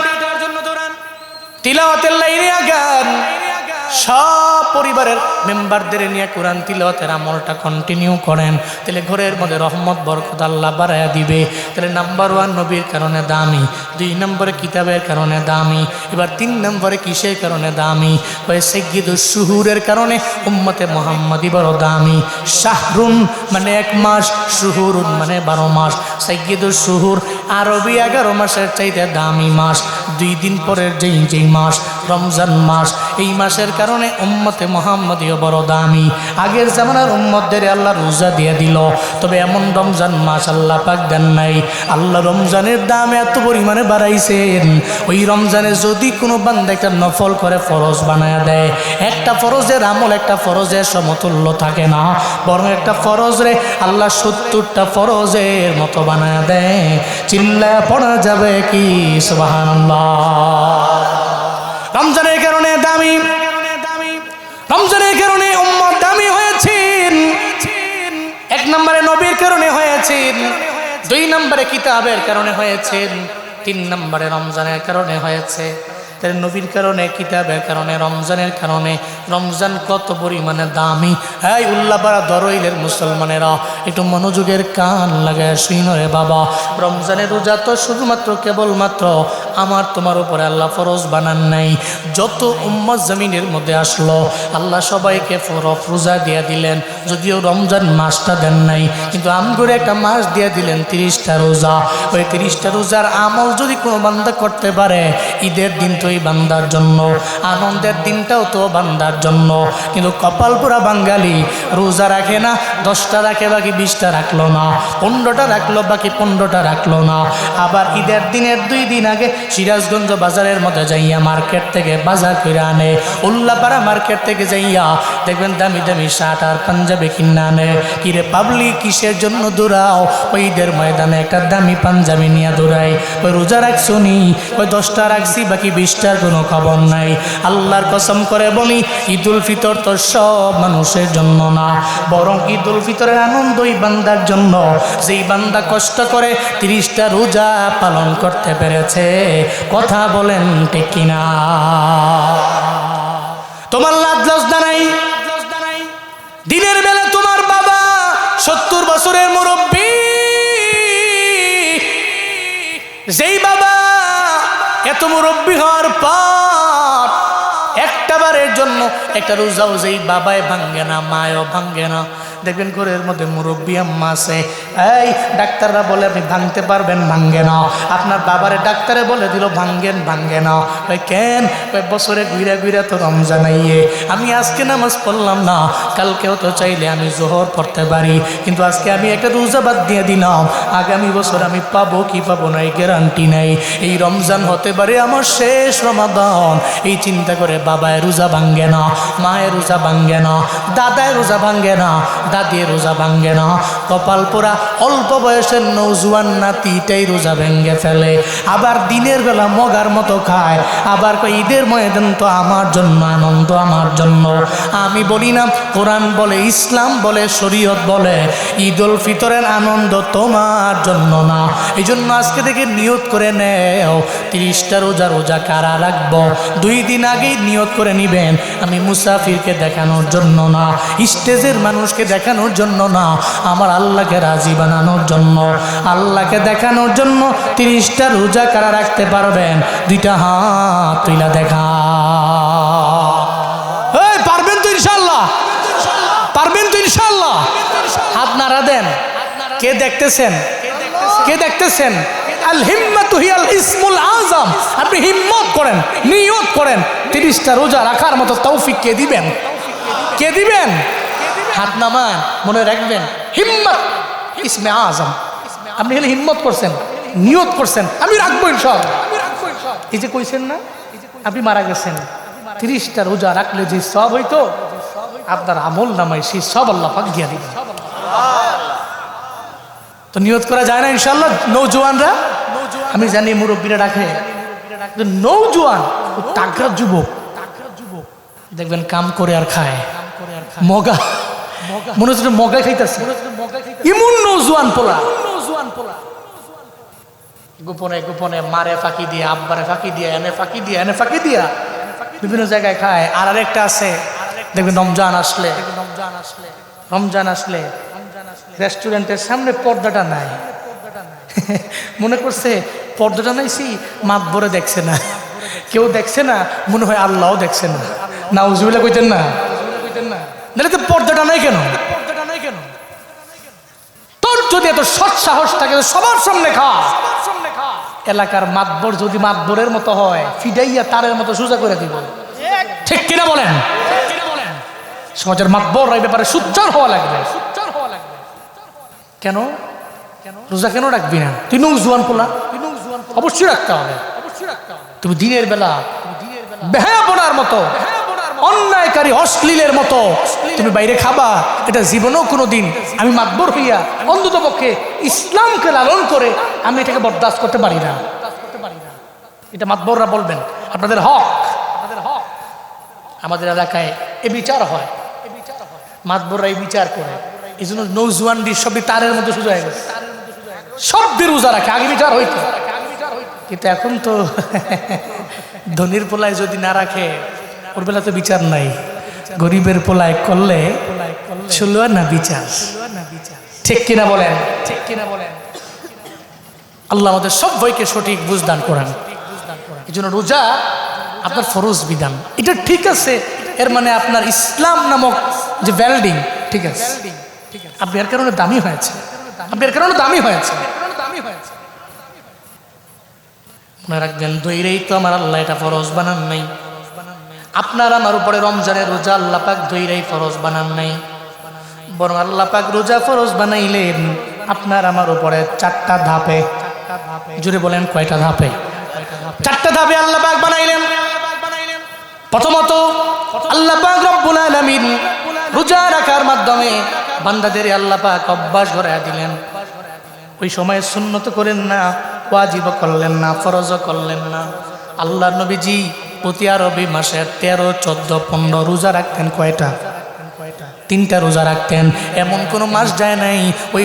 তিলাওয়াতের লাইনে আগান, সব পরিবারের মেম্বারদের নিয়ে কোরআন তিলাওয়াতের আমলটা কন্টিনিউ করেন, তাহলে ঘরের মধ্যে রহমত বরকত আল্লাহ বাড়ায়া দিবে। তাহলে নাম্বার 1 নবীর কারণে দামি, 2 নম্বরে কিতাবের কারণে দামি। এবার 3 নম্বরে কিসের কারণে দামি? ওই সাইয়্যিদুশ শুহুরের কারণে উম্মতে মুহাম্মাদি বড় দামি। শাহরুন মানে 1 মাস, শুহুরুন মানে 12 মাস। সাইয়্যিদুশ শুহুর আরবি 11 মাসের চাইতে দামি মাস। 2 দিন পরের যেই মাস রমজান মাস, এই মাসের কারণে উম্মতে মুহাম্মাদিও বড় দামি। আগের জামানার উম্মতদের আল্লাহ রোজা দিয়ে দিল, তবে এমন রমজান মাস আল্লাহ পাক দেন নাই। আল্লাহ রমজানের দাম এত পরিমাণে বাড়াইছেন, ওই রমজানে যদি কোনো বান্দা একটা নফল করে ফরজ বানায় দেয়, একটা ফরজের আমল একটা ফরজের সমতুল্য থাকে না, বরং একটা ফরজরে আল্লাহ 70টা ফরজের মতো বানায় দেয়। চিল্লায় পড়া যাবে কি সুবহানাল্লাহ। রমজানের কারণে দামি, রমজানের কারণে উম্মত দামি হয়েছেন। 1 নম্বরে নবীর কারণে হয়েছেন, 2 নম্বরে কিতাবের কারণে হয়েছেন, 3 নম্বরে রমজানের কারণে হয়েছে। তাই নবীর কারণে, কিতাবের কারণে, রমজানের কারণে। রমজান কত পরিমাণে দামি। এই উল্লাপাড়া দরইলের মুসলমানেরা একটু মনোযোগের কান লাগায় শুনো রে বাবা। রমজানের রোজা তো শুধুমাত্র কেবলমাত্র আমার তোমার উপরে আল্লাহ ফরজ বানান নাই। যত উম্মত জমিনের মধ্যে আসলো আল্লাহ সবাইকে ফরজ রোজা দিয়ে দিলেন, যদিও রমজান মাসটা দেন নাই, কিন্তু আমগরে একটা মাস দিয়ে দিলেন 30টা রোজা। ওই 30টা রোজার আমল যদি কোনো বান্দা করতে পারে, ঈদের দিন তো এই বান্দার জন্য, আনন্দের দিনটাও তো বান্দার জন্য। কিন্তু কপাল পোড়া বাঙালি রোজা রাখে না, 10টা রাখে বাকি 20টা রাখলো না, 15টা রাখলো বাকি 15টা রাখলো না। আবার ঈদের দিনের 2 দিন আগে সিরাজগঞ্জ বাজারের মধ্যে যাইয়া মার্কেট থেকে বাজার করে আনে, উল্লাপাড়া মার্কেট থেকে যাইয়া দেখবেন দামি দামি শার্ট আর পাঞ্জাবি কিনে আনে। কিরে পাবলিক কিসের জন্য দৌড়াও? ওই ঈদের ময়দানে একটা দামি পাঞ্জাবি নিয়ে দৌড়াই। ওই রোজা রাখছো নি? ওই 10টা রাখছি বাকি 20টার কোনো খবর নাই। আল্লাহর কসম করে বলি, ঈদুল ফিতর তো সব মানুষের জন্য না, বরং ঈদুল ফিতরের আনন্দ ওই বান্দার জন্য যেই বান্দা কষ্ট করে 30টা রোজা পালন করতে পেরেছে। কথা বলেন ঠিক কিনা? তোমার লাজ লজ্জা নাই? দিনের বেলা তোমার বাবা 70 বছরের মুরব্বী, যেই বাবা এত মুরব্বী হওয়ার পর একটা বারের জন্য একটা রোজাও যেই বাবায় ভাঙ্গে না, মায়ও ভাঙ্গে না। দেখবেন ঘরের মধ্যে মুরব্বী আম্মা আছে, এই ডাক্তাররা বলে আপনি ভাঙতে পারবেন, ভাঙ্গে না। আপনার বাবারে ডাক্তারে বলে দিল ভাঙ্গেন, ভাঙ্গে না। ওই কেন? ওই বছরে ঘুরে ঘুরে তো রমজান আইয়ে, আমি আজকে নামাজ পড়লাম না, কালকেও তো চাইলে আমি জোহর পড়তে পারি, কিন্তু আজকে আমি একটা রোজা বাদ দিয়ে দিলাম, আগামী বছর আমি পাবো কি পাবো না এই গ্যারান্টি নাই। এই রমজান হতে পারে আমার শেষ রমাদান, এই চিন্তা করে বাবায় রোজা ভাঙ্গে না, মায়ের রোজা ভাঙ্গে না, দাদায় রোজা ভাঙ্গে না, দাদির রোজা ভাঙ্গে না। কপাল পোড়া অল্প বয়সের নৌজওয়ান নাতিটাই রোজা ভেঙ্গে ফেলে, আবার দিনের বেলা মগার মতো খায়, আবার ঈদের ময়দান তো আমার জন্য, আনন্দ আমার জন্য। আমি বলি না, কোরআন বলে, ইসলাম বলে, শরীয়ত বলে ঈদুল ফিতরের আনন্দ তোমার জন্য না। এই জন্য আজকে থেকে নিয়ত করে নেও, 30টা রোজা কারা রাখবো 2 দিন আগেই নিয়ত করে নিবেন। আমি মুসাফিরকে দেখানোর জন্য না, স্টেজের মানুষকে দেখানোর জন্য না, আমার আল্লাহকে রাজি বানানোর জন্য, আল্লাহকে দেখানোর জন্য 30টা রোজা কারা রাখতে পারবেন? 2টা হাত তুইলা দেখা। পারবেন তো ইনশাল্লাহ? পারবেন তো ইনশাল্লাহ? হাত নাড়া দেন। কে দেখতেছেন? কে দেখতেছেন? আল হিম্মাতু হিয়াল ইসমুল আযম। আপনি হিম্মত করেন, নিয়ত করেন, 30টা রোজা রাখার মতো তৌফিক কে দিবেন? কে দিবেন? হাত নামান, মনে রাখবেন হিম্মত ইসমে আযম। আপনি হলে হিম্মত করছেন, নিয়ত করছেন আমি রাখবো ইনশাআল্লাহ। এই যে কইছেন না আপনি মারা গেছেন, 30টা রোজা রাখলে যে সব হইতো, আপনার আমল নামায় সেই সব আল্লাহ পাক দিয়া দিবেন। তো নিয়ত করা যায় না ইনশাআল্লাহ? নৌজওয়ানরা, আমি জানি মুরব্বীরা রাখে, নৌজওয়ান তাগড়া যুবক দেখবেন কাম করে আর খায়, মগা মনে হচ্ছে মগা খাইতেছে, ইমন নৌজওয়ান পোলা গোপনে গোপনে মারে ফাঁকি দিয়ে, আব্বারে ফাঁকি দিয়ে, এনে ফাঁকি দিয়ে, এনে ফাঁকি দিয়া বিভিন্ন জায়গায় খায়। আর আরেকটা আছে দেখবেন রমজান আসলে রেস্টুরেন্টের সামনে পর্দাটা নাই, মনে করছে পর্দাটা নাইছি মাতবরে দেখছে না, কেউ দেখছে না, মনে হয় আল্লাহও দেখছে না। নাউজুবিল্লাহ কইতেন না? নাহলে তো পর্দাটা নাই কেন? তোর যদি এত সৎ সাহস থাকে সবার সামনে খা। এলাকার মাতবর যদি মাতবরের মতো হয়, ফিডাইয়া তারের মতো সোজা করে দিব। ঠিক কিনা বলেন? সমাজের মাতবর এই ব্যাপারে সুচ্চার হওয়া লাগবে। কেন রোজা কেন রাখবি না? তুই নৌজুয়ান পোলা, অবশ্যই রাখতে হবে। তুমি দিনের বেলা বেহায়াপনার মতো, অন্যায়কারী অশ্লীলের মতো তুমি বাইরে খাবা, এটা জীবনেও কোনো দিন আমি মাতবর হইয়া অন্তত পক্ষে ইসলামকে লালন করে আমি এটাকে বরদাস্ত করতে পারি না। এটা মাতবররা বলবেন আপনাদের হক। আমাদের এলাকায় এ বিচার হয়, মাতবররা এই বিচার করে। এই জন্য নৌজওয়ানদের সবই তারের মতো সোজা হয়ে গেছে, সবই রোজা রাখে। আগে বিচার হইতো, কিন্তু এখন তো ধনির পোলায় যদি না রাখে ওর বেলা তো বিচার নাই। গরিবের পোলায় করলে ষোলো না বিচার। ঠিক কিনা বলেন? আল্লাহ আমাদের সব বইকে সঠিক বুঝদান করেন। এই জন্য রোজা আপনার ফরজ বিধান, এটা ঠিক আছে। এর মানে আপনার ইসলাম নামক যে ভ্যালিডিং, ঠিক আছে, আপনি এর কারণে দামি হয়েছে, মনে রাখবেন। দইরেই তো আমার আল্লাহ এটা ফরজ বানান নাই। আপনার আমার উপরে রমজানের রোজা আল্লাহ পাক দইরেই ফরজ বানান নাই, বরং আল্লাহ পাক রোজা ফরজ বানাইলেন আপনার আমার উপরে 4টা ধাপে। জুড়ে বলেন কয়টা ধাপে? 4টা ধাপে আল্লাহ পাক বানাইলেন। প্রথমত আল্লাহ পাক রব্বুল আলামিন রোজা রাখার মাধ্যমে বান্দাদের আল্লাহ পাক অভ্যাস গড়াইয়া দিলেন। ওই সময় সুন্নত করেন না, ওয়াজিব করলেন না, ফরজও করলেন না। আল্লাহ নবীজি প্রতি আরবি মাসে 13, 14, 15 রোজা রাখতেন। কয়টা? 3টা রোজা রাখতেন। এমন কোনো মাস যায় নাই ওই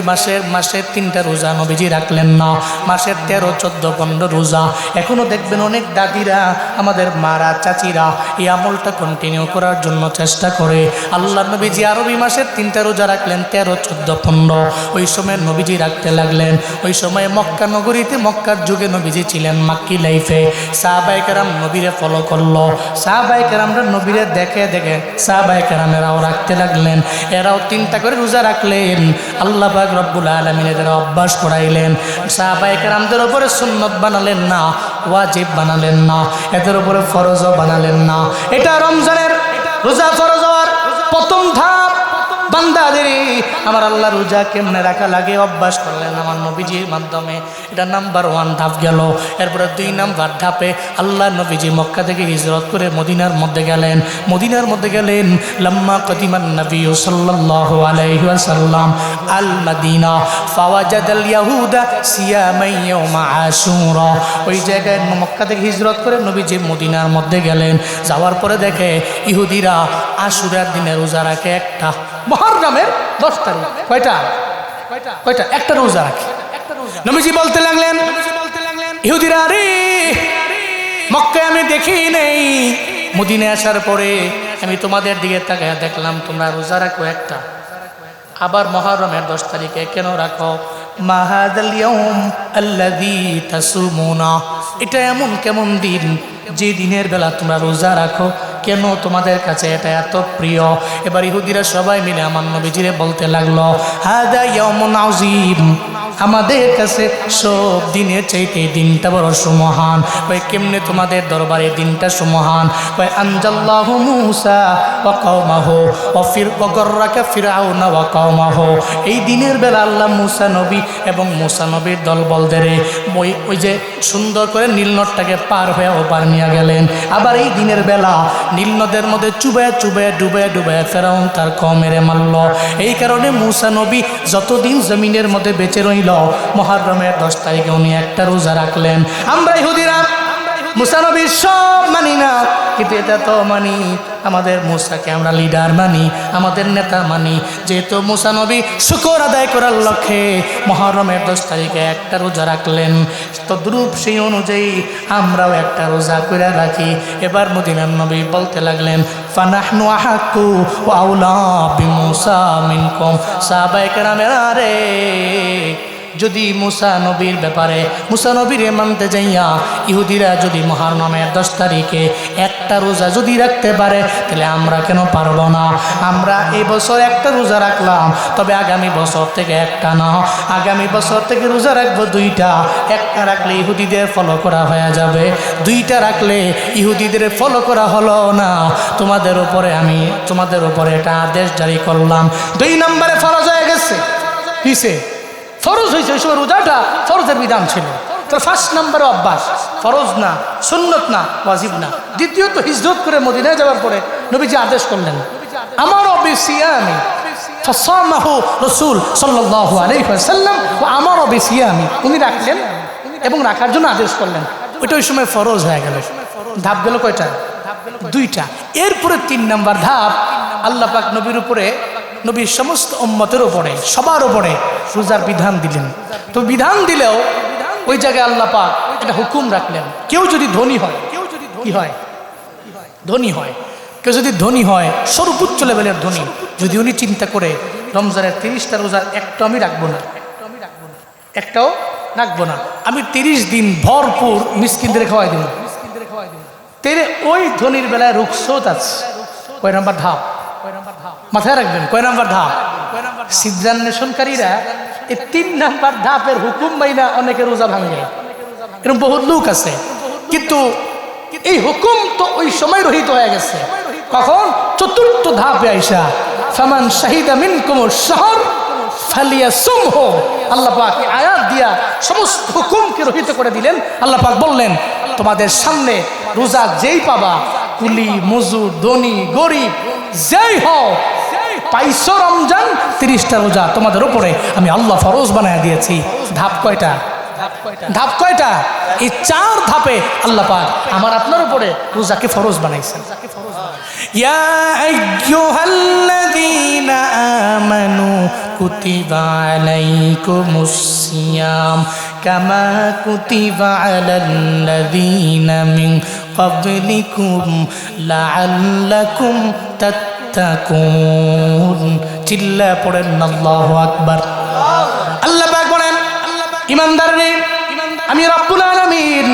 মাসে 3টা রোজা নবীজি রাখলেন না। মাসের 13, 14, 15 রোজা। এখনো দেখবেন অনেক দাদিরা, আমাদের মারা, চাচিরা এই আমলটা কন্টিনিউ করার জন্য চেষ্টা করে। আল্লাহ নবীজি আরবি মাসের 3টা রোজা রাখলেন, 13, 14, 15। ওই সময় নবীজি রাখতে লাগলেন। ওই সময় মক্কা নগরীতে, মক্কার যুগে নবীজি ছিলেন মাক্কি লাইফে। সাহাবায়ে কেরাম নবীরে ফলো করলো। সাহাবায়ে কেরামরা নবীরে দেখে দেখে সাহাবায়ে কেরামেরাও রাখতে লাগলেন। এরাও 3টা করে রোজা রাখলেন। আল্লাহ পাক রব্বুল আলামিন এদের অভ্যাস করাইলেন। সাহাবায়ে কেরামদের উপরে সুন্নত বানালেন না, ওয়াজিব বানালেন না, এদের উপরে ফরজও বানালেন না। এটা রমজানের রোজা ফরজ হওয়ার প্রথম ধাপ। বান্দাদের আমার আল্লাহ রোজা কেমনে রাখা লাগে অভ্যাস করলেন আমার নবীজির মাধ্যমে। এটা নাম্বার 1 ধাপ গেল। এরপরে 2 নাম্বার ধাপে আল্লাহ নবীজি মক্কা থেকে হিজরত করে মদিনার মধ্যে গেলেন। লাম্মা কদিমান নবী সাল্লাল্লাহু আলাইহি ওয়াসাল্লাম আল মদিনা ফাওয়াজাদাল ইয়াহুদা সিয়ামাই ইয়াউমা আশুরা। ওই জায়গায় মক্কা থেকে হিজরত করে নবীজি মদিনার মধ্যে গেলেন। যাওয়ার পরে দেখে ইহুদিরা আশুরার দিনে রোজা রাখে একটা, মুহররমের 10 তারিখ। কয়টা? একটা রোজা রাখে। নবীজি বলতে লাগলেন, ইহুদিরা রে, মক্কায় আমি দেখি নেই, মদিনায় আসার পরে আমি তোমাদের দিকে তাকায় দেখলাম তোমরা রোজা রাখো একটা। আবার মুহররমের 10 তারিখে কেন রাখো? মা হাযাল ইয়াউম আল্লাযী তাসুমুনা। এটা এমন কেমন দিন যে দিনের বেলা তোমরা রোজা রাখো, কেন তোমাদের কাছে এটা এত প্রিয়? এবার ইহুদিরা সবাই মিলে আমার নবীজিরে বলতে লাগলো, হাদা ইয়াউমুন আযীম, আমাদের কাছে সব দিনের চাইতে দিনটা বড় সুমহান। ওই কেমনে তোমাদের দরবারে দিনটা সুমহান? ওই আনজাল্লাহু মুসা ওয়া কওমাহু ওয়া গররাকা ফিরআউনা ওয়া কওমাহু। এই দিনের বেলা আল্লাহ মুসা নবী এবং মুসা নবীর দলবলদের ওই যে সুন্দর করে নীল নদটাকে পার হয়ে ওপার নিয়ে গেলেন। আবার এই দিনের বেলা নীল নদের মধ্যে চুবে ডুবে ফেরাউন তার কওমেরে মারল। এই কারণে মুসা নবী যতদিন জমিনের মধ্যে বেঁচে রইল, মুহররমের 10 তারিখে উনি একটা রোজা রাখলেন। আমরা ইহুদিরা মুসা নবীর সব মানি না, কিন্তু এটা তো মানি, আমাদের মুসাকে আমরা লিডার মানি, আমাদের নেতা মানি। যেহেতু মুসা নবী শুকর আদায় করার লক্ষ্যে মুহররমের 10 তারিখে একটা রোজা রাখলেন, তদ্রূপ সেই অনুযায়ী আমরাও একটা রোজা করে রাখি। এবার মদিনার নবী বলতে লাগলেন, ফানাহনু আহাক্কু ওয়া আউলা বিমুসা মিনকুম। সাহাবায়ে কেরামেরা রে, যদি মুসা নবীর ব্যাপারে মুসা নবীরে মানতে যাইয়া ইহুদিরা যদি মুহররমের 10 তারিখে একটা রোজা যদি রাখতে পারে, তাহলে আমরা কেন পারবো না? আমরা এই বছর একটা রোজা রাখলাম, তবে আগামী বছর থেকে একটা না, আগামী বছর থেকে রোজা রাখবো 2টা। একটা রাখলে ইহুদিদের ফলো করা হয়ে যাবে, 2টা রাখলে ইহুদিদের ফলো করা হলো না। তোমাদের উপরে এটা আদেশ জারি করলাম। 2 নম্বরে ফরজ হয়ে গেছে। কিসে ফরজ হয়েছে? ওই সময় রোজাটা ফরজের বিধান ছিল। তো 1 নম্বরে অভ্যাস, ফরজ না, সুন্নত না, ওয়াজিব না। দ্বিতীয়ত হিজরত করে মদিনায় যাওয়ার পরে নবীজি আদেশ করলেন, আমার বিসিয়ামি ফাসামাহু রাসূল সাল্লাল্লাহু আলাইহি ওয়াসাল্লাম ওয়া আমারা বিসিয়ামি। উনি রাখলেন এবং রাখার জন্য আদেশ করলেন। ওইটা ওই সময় ফরজ হয়ে গেল। ধাপ গেল কয়টা? 2টা। এরপরে 3 নম্বর ধাপ, আল্লাহ পাক নবীর উপরে, নবীর সমস্ত উম্মতের উপরে, সবার উপরে রোজার বিধান দিলেন। তো বিধান দিলেও ওই জায়গায় আল্লাহ পাক একটা হুকুম রাখলেন, কেউ যদি ধনী হয়, কি হয়? ধনী হয়। কেউ যদি ধনী হয়, সর্বোচ্চ লেভেলের ধনী, যদি উনি চিন্তা করে রমজানের 30টা রোজার একটা আমি রাখবো না, একটাও রাখবো না, আমি 30 দিন ভরপুর মিসকিনদের খাওয়াই দেব, তাহলে ওই ধনীর বেলায় রুখসত আছে। কয় নাম্বার ধাপ? মাথায় রাখবেন, কয় নাম্বার ধাপ? সিদ্ধান্বেষণকারীরা এই 3 নাম্বার ধাপের হুকুম মাইনা অনেকে রোজা ভাঙে, এরকম বহুত লোক আছে। কিন্তু এই হুকুম তো ওই সময় রহিত হয়ে গেছে। কখন? 4র্থ ধাপে আইসা, ফামান শাহিদা মিনকুমুশ শাহর ফালিয়াসুমহু। আল্লাহ পাক এই আয়াত দিয়া সমস্ত হুকুমকে রহিত করে দিলেন। আল্লাহ পাক বললেন, তোমাদের সামনে রোজা যেই পাবা, কুলি মজুর ধনী গরিব যেই হও, পাইছো রমজান 30টা রোজা তোমাদের উপরে আমি আল্লাহ ফরজ বানায় দিয়েছি। ধাপ কয়টা? ধাপ কয়টা? এই 4 ধাপে আল্লাহ পাক আমার আপনার উপরে রোজাকে ফরজ বানাইছেন। ইয়া আইয়ুহাল্লাযীনা আমানু কুতিবা আলাইকুমুস সিয়াম কামা কুতিবা আলাল্লাযীনা মিন ক্বাবলিকুম লাআল্লাকুম তাত্তাকুন। চিল্লা পড়েন আল্লাহু আকবার। আল্লাহ পাক বলেন, ইমানদাররে, আমি রব্বুল আলামিন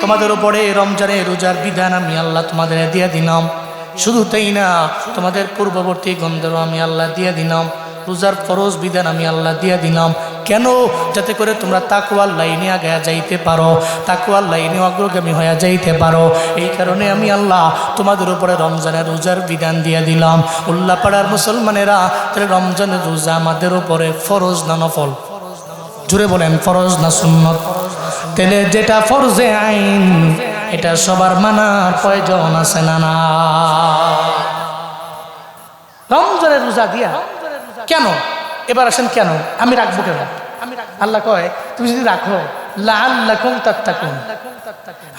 তোমাদের উপরে রমজানের রোজার বিধান আমি আল্লাহ তোমাদের দিয়ে দিলাম। শুধু তাই না, তোমাদের পূর্ববর্তী গণদেরও আমি আল্লাহ দিয়ে দিলাম। রোজার ফরজ বিধান আমি আল্লাহ দিয়ে দিলাম। কেন? যাতে করে তোমরা তাকওয়ার লাইনে আগে যাইতে পারো, তাকওয়ার লাইনে অগ্রগামী হয়ে যাইতে পারো। এই কারণে আমি আল্লাহ তোমাদের উপরে রমজানের রোজার বিধান দিয়ে দিলাম। উল্লাপাড়ার মুসলমানেরা, তাহলে রমজানের রোজা আমাদের উপরে ফরজ না নফল? জুড়ে বলেন, ফরজ না সুন্নত? তাহলে যেটা ফরজে আইন, এটা সবার মানার প্রয়োজন আছে না? না, রমজানের রোজা দিয়া কেন? এবার আসেন, কেন আমি রাখবো? কেন? আল্লাহ কয়, তুমি যদি রাখো লাআল্লাকুম তাত্তাকুন,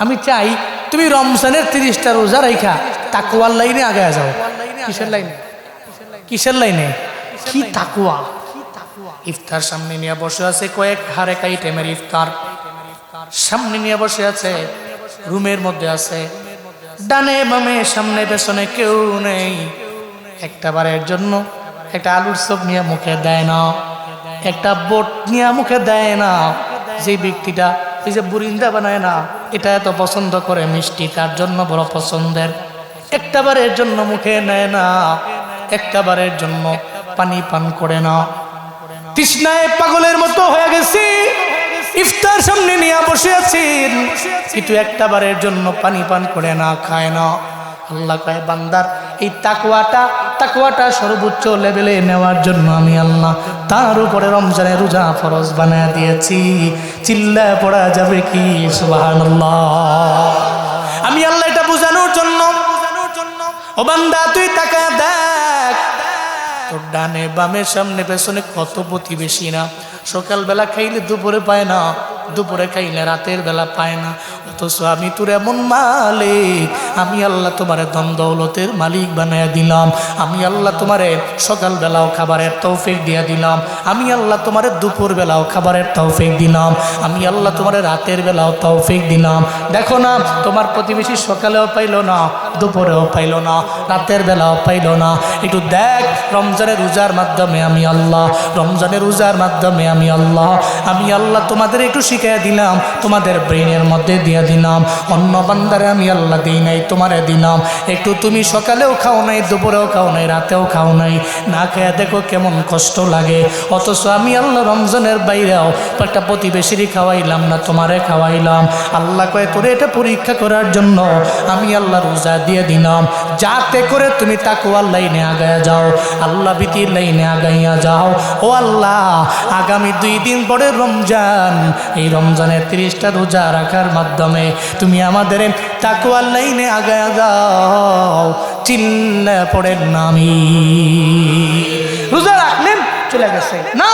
আমি চাই তুমি রমজানের 30টা রোজা রাখা তাকওয়ার লাইনে আগে যাও। কিসের লাইনে? কিসের লাইনে? কি তাকওয়া? ইফতার সামনে নিয়ে বসে আছে, কয়েক হারে আইটেমের ইফতার সামনে নিয়ে বসে আছে, রুমের মধ্যে আছে, ডানে বামে সামনে পেছনে কেউ নেই। একটা বারের জন্য একটা আলুর চপ নিয়ে মুখে দেয় না, একটা বোট নিয়ে মুখে দেয় না। যে ব্যক্তিটা এই যে বুরিন্দা বানায় না, এটা এত পছন্দ করে মিষ্টি, তার জন্য বড় পছন্দের। একটা বারের জন্য মুখে নেয় না, একটা বারের জন্য পানি পান করে না। তৃষ্ণায় পাগলের মতো হয়ে গেছি, ইফতার সামনে নিয়ে বসে আছেন, কিন্তু একটা বারের জন্য পানি পান করে না, খায় না। আল্লাহ কয়, বান্দার এই তাকওয়াটা সর্বোচ্চ লেভেলে নেওয়ার জন্য আমি আল্লাহ তার উপরে রমজানের রোজা ফরজ বানায় দিয়েছি। চিল্লা পড়া যাবে কি সুবহানাল্লাহ? আমি আল্লাহ এটা বোঝানোর জন্য, ও বান্দা তুই তাকা দেখ, তোর ডানে বামে সামনে পেছনে কত প্রতিবেশী না। সকালবেলা খাইলে দুপুরে পায় না, দুপুরে খাইলে রাতের বেলা পায় না। অথচ আমি তোর এমন মালিক, আমি আল্লাহ তোমারে ধন দৌলতের মালিক বানায় দিলাম। আমি আল্লাহ তোমারে সকালবেলাও খাবারের তৌফিক দিয়ে দিলাম। আমি আল্লাহ তোমারে দুপুর বেলাও খাবারের তৌফিক দিলাম। আমি আল্লাহ তোমারে রাতের বেলাও তৌফিক দিলাম। দেখো না, তোমার প্রতিবেশী সকালেও পাইল না, দুপুরেও পাইল না, রাতের বেলাও পাইল না। একটু দেখ, রমজানের রোজার মাধ্যমে আমি আল্লাহ, রমজানের রোজার মাধ্যমে আমি আল্লাহ তোমাদের একটু শিখিয়ে দিলাম, তোমাদের ব্রেনের মধ্যে দিয়ে দিলাম। অন্য বান্দারে আমি আল্লাহ দিই নাই, তোমারে দিলাম। একটু তুমি সকালেও খাও নাই, দুপুরেও খাও নাই, রাতেও খাও নাই, না খেয়ে দেখো কেমন কষ্ট লাগে। অথচ আমি আল্লাহ রমজানের বাইরেও একটা প্রতিবেশীরই খাওয়াইলাম না, তোমারে খাওয়াইলাম। আল্লাহ কয়ে তোরে এটা পরীক্ষা করার জন্য আমি আল্লাহ রোজা দিয়ে দিলাম, যাতে করে তুমি তাকওয়ার লাইনে আগায়া যাও, আল্লাহ ভীতির লাইনে আগাইয়া যাও। ও আল্লাহ, আগামী 2 দিন পরে রমজান, এই রমজানের 30টা রোজা রাখার মাধ্যমে তুমি আমাদের তাকওয়ার লাইনে আগায়া যাও। চিল্লা পড়েন নামি। রোজা রাখলেন চলে গেছে না,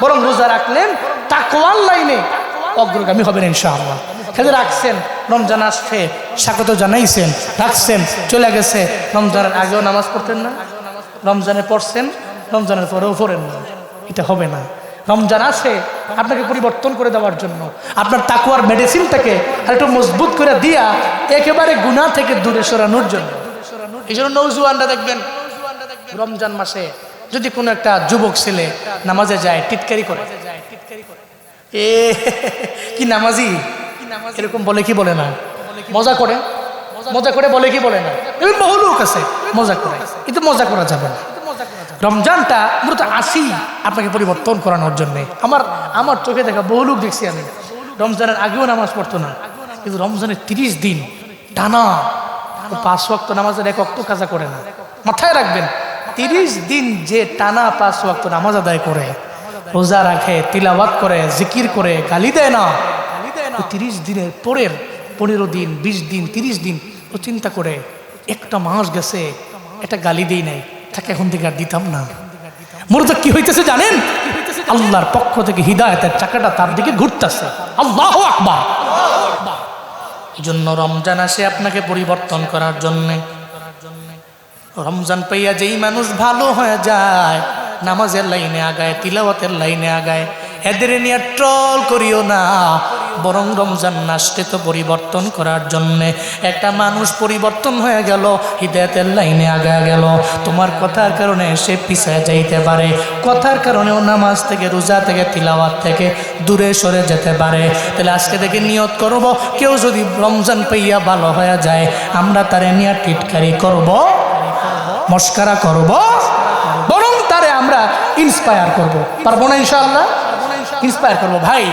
বরং রোজা রাখলেন তাকওয়ার লাইনে অগ্রগামী হবেন ইনশাআল্লাহ। খেলে রাখছেন, রমজান আসছে, স্বাগত জানাইছেন, রাখছেন, চলে গেছে। রমজানের আগেও নামাজ পড়তেন না, রমজানে পড়ছেন, রমজানের পরেও পড়েন না, এটা হবে না। রমজান আসে আপনাকে পরিবর্তন করে দেওয়ার জন্য, আপনার তাকওয়ার মেডিসিনটাকে একটু মজবুত করে দিয়া একেবারে গুনাহ থেকে দূরে সরানোর জন্য। এই জন্য নওজোয়ানরা দেখবেন রমজান মাসে যদি কোনো একটা যুবক ছেলে নামাজে যায়, টিটকারি করে, এ কি নামাজি, এরকম বলে কি বলে না, মজা করে বলে কি বলে না, এরকম বহু লোক আছে মজা করে। কিন্তু মজা করা যাবে না। রমজানটা মূলত আসি আপনাকে পরিবর্তন করানোর জন্যে। আমার চোখে দেখা বহু লোক দেখছি আমি, রমজানের আগেও নামাজ পড়তো না, কিন্তু রমজানের 30 দিন টানা 5 ওয়াক্ত নামাজের 1 ওয়াক্ত কাজা করে না। মাথায় রাখবেন, 30 দিন যে টানা 5 ওয়াক্ত নামাজ আদায় করে, রোজা রাখে, তিলাওয়াত করে, জিকির করে, গালি দেয় না, 30 দিনের পরের 15 দিন, 20 দিন, 30 দিন ও চিন্তা করে একটা মাস গেছে, এটা গালি দেই নাই, তাকে এখন থেকে আর দিতাম না। মূলত কি হইতেছে জানেন? আল্লাহর পক্ষ থেকে হিদায়াতের চাকাটা তার দিকে ঘুরতেছে। আল্লাহু আকবার। এই জন্য রমজান আসে আপনাকে পরিবর্তন করার জন্যে। রমজান পাইয়া যেই মানুষ ভালো হয়ে যায়, নামাজের লাইনে আগায়, তিলাওয়াতের লাইনে আগায়, এদের নিয়ে ট্রল করিও না, বরং রমজান আসতে তো পরিবর্তন করার জন্যে। একটা মানুষ পরিবর্তন হয়ে গেল, হিদায়াতের লাইনে আগায় গেল, তোমার কথার কারণে সে পিছায় যাইতে পারে, কথার কারণেও নামাজ থেকে, রোজা থেকে, তিলাওয়াত থেকে দূরে সরে যেতে পারে। তাহলে আজকে থেকে নিয়ত করব, কেউ যদি রমজান পাইয়া ভালো হয়ে যায়, আমরা তারে নিয়ে টিটকারি করব, মস্কারা করব, বরং তারে আমরা ইন্সপায়ার করব। পারবো না ইনশাআল্লাহ? ইন্সপায়ার করবো, ভাই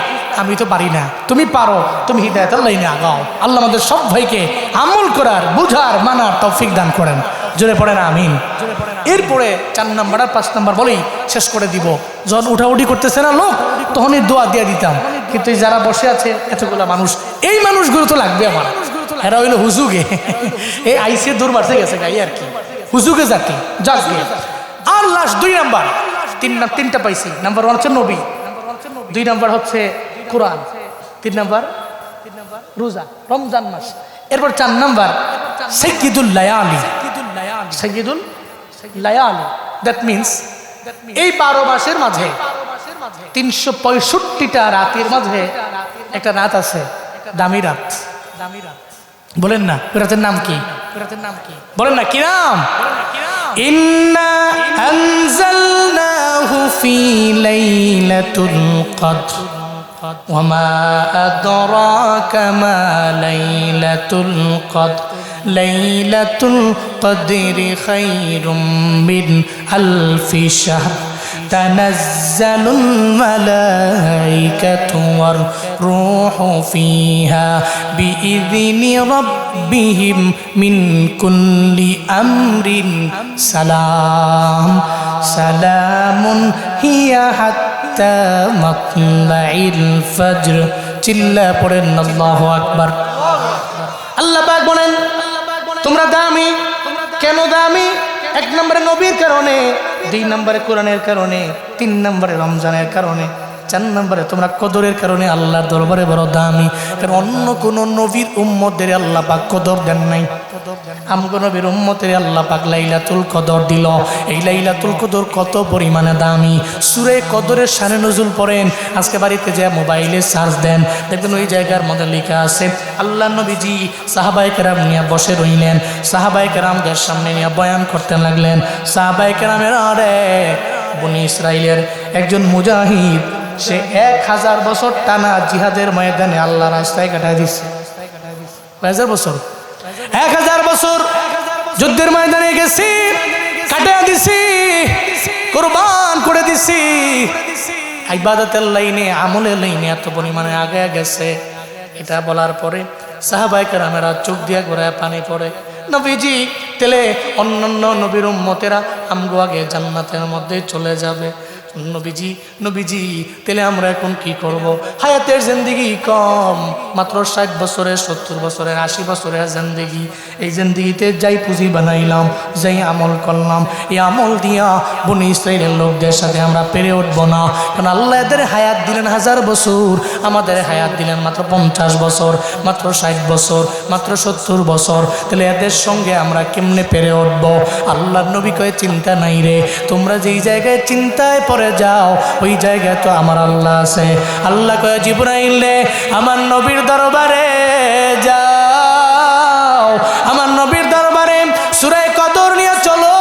আমি তো পারি না, তুমি পারো, তুমি হিদায়াতের লাইনে আগাও। আল্লাহ আমাদের সব ভাইকে আমল করার, বুঝার, মানার তৌফিক দান করেন। জোরে পড়েন আমিন। এরপরে 4 নাম্বার আর 5 নাম্বার বলেই শেষ করে দিব। যখন উঠাউঠি করতেছে না লোক, তখনই দোয়া দিয়ে দিতাম। কিন্তু যারা বসে আছে এতগুলা মানুষ, এই মানুষগুলো তো লাগবে আমার। এরা হইলো হুজুগে, এই আইসে দূর মারতে গেছে গাই আর কি, হুজুগে জাতি যাকে। আর লাস্ট 2 নাম্বার, 3টা পাইছি। নাম্বার 1 হচ্ছে নবী, 2 নাম্বার হচ্ছে কোরআন, 3 নাম্বার রোজা, রমজান মাস। এরপর 4 নাম্বার সাইয়্যিদুল লায়ালি। সাইয়্যিদুল লায়ালি, দ্যাট মিনস এই 12 মাসের মাঝে 365টা রাতের মাঝে একটা রাত আছে, দামি রাত। বলেন না রাতের নাম কি? বলেন না কি নাম? ইন্না আনজালনাহু ফি লাইলাতুল কদর ওয়া মা আদরাকা মা লাইলাতুল কদর লাইলাতুল কদরি খায়রুম মিন আলফি শাহর তানাজ্জালুল মালাইকাতু ওয়ার রূহু ফিহা বিইذনি রাব্বিহিম মিন কুল্লি আমরিন সালাম সালামুন হিয়া হাত্তা মাতলাইল ফজর। চিল্লা পড়েন আল্লাহু আকবার। আল্লাহ পাক বলেন তোমরা দামি। কেন দামি? 1 নম্বরে নবীর কারণে, 2 নম্বরে কোরআনের কারণে, 3 নম্বরে রমজানের কারণে। 4 নম্বরে তোমরা কদরের কারণে আল্লাহর দরবারে বড় দামি, কারণ অন্য কোন নবীর উম্মতদের আল্লাহ পাক কদর দেন নাই। আমগো নবীর উম্মতের আল্লাহ পাক লাইলাতুল কদর দিল। এই লাইলাতুল কদর কত পরিমাণে দামি। সূরা কদরের শানে নজুল পড়েন, আজকে বাড়িতে যে মোবাইলে সার্চ দেন, দেখবেন ওই জায়গার মধ্যে লেখা আছে আল্লাহ নবীজি সাহাবায়ে কেরাম নিয়ে বসে রইলেন, সাহাবায়ে কেরামদের সামনে নিয়ে বয়ান করতে লাগলেন। সাহাবায়ে কেরামের আরে বনি ইসরাইলের একজন মুজাহিদ, সে 1000 বছর টানা জিহাদের ময়দানে আল্লাহ রাস্তায় কাটায় দিচ্ছে। 1000 বছর, 1000 বছর যুদ্ধের ময়দানে গেছি, কাটায় দিছি, কুরবান করে দিছি। ইবাদতের লাইনে, আমলের লাইনে এত পরিমাণে আগে গেছে। এটা বলার পরে সাহাবায়ে কেরামেরা চোখ দিয়া ঘোরায় পানি পড়ে। নবীজি তেলে অন্যান্য নবীর উম্মতেরা আমগো আগে জান্নাতের মধ্যে চলে যাবে। নবীজি তেলে আমরা এখন কি করব? হায়াতের জিন্দেগি কম, মাত্র 60 বছরের, 70 বছরের, 80 বছরের জিন্দেগি। এই জিন্দেগিতে যাই পুঁজি বানাইলাম, যাই আমল করলাম, এই আমল দিয়া বনি ইসরাইলের লোকদের সাথে আমরা পেরে উঠবো না। কারণ আল্লাহ এদের হায়াত দিলেন 1000 বছর, আমাদের হায়াত দিলেন মাত্র 50 বছর, মাত্র 60 বছর, মাত্র 70 বছর। তাহলে এদের সঙ্গে আমরা কেমনে পেরে উঠবো? আল্লাহর নবী কয়ে চিন্তা নাই রে, তোমরা যেই জায়গায় চিন্তায় পড়ে যাও ওই জায়গায় তো আমার আল্লাহ আছে। আল্লাহ কয়ে জিবরাইল রে আমার নবীর দরবারে যাও, আমার নবীর দরবারে সূরা কদর নিয়ে চলো,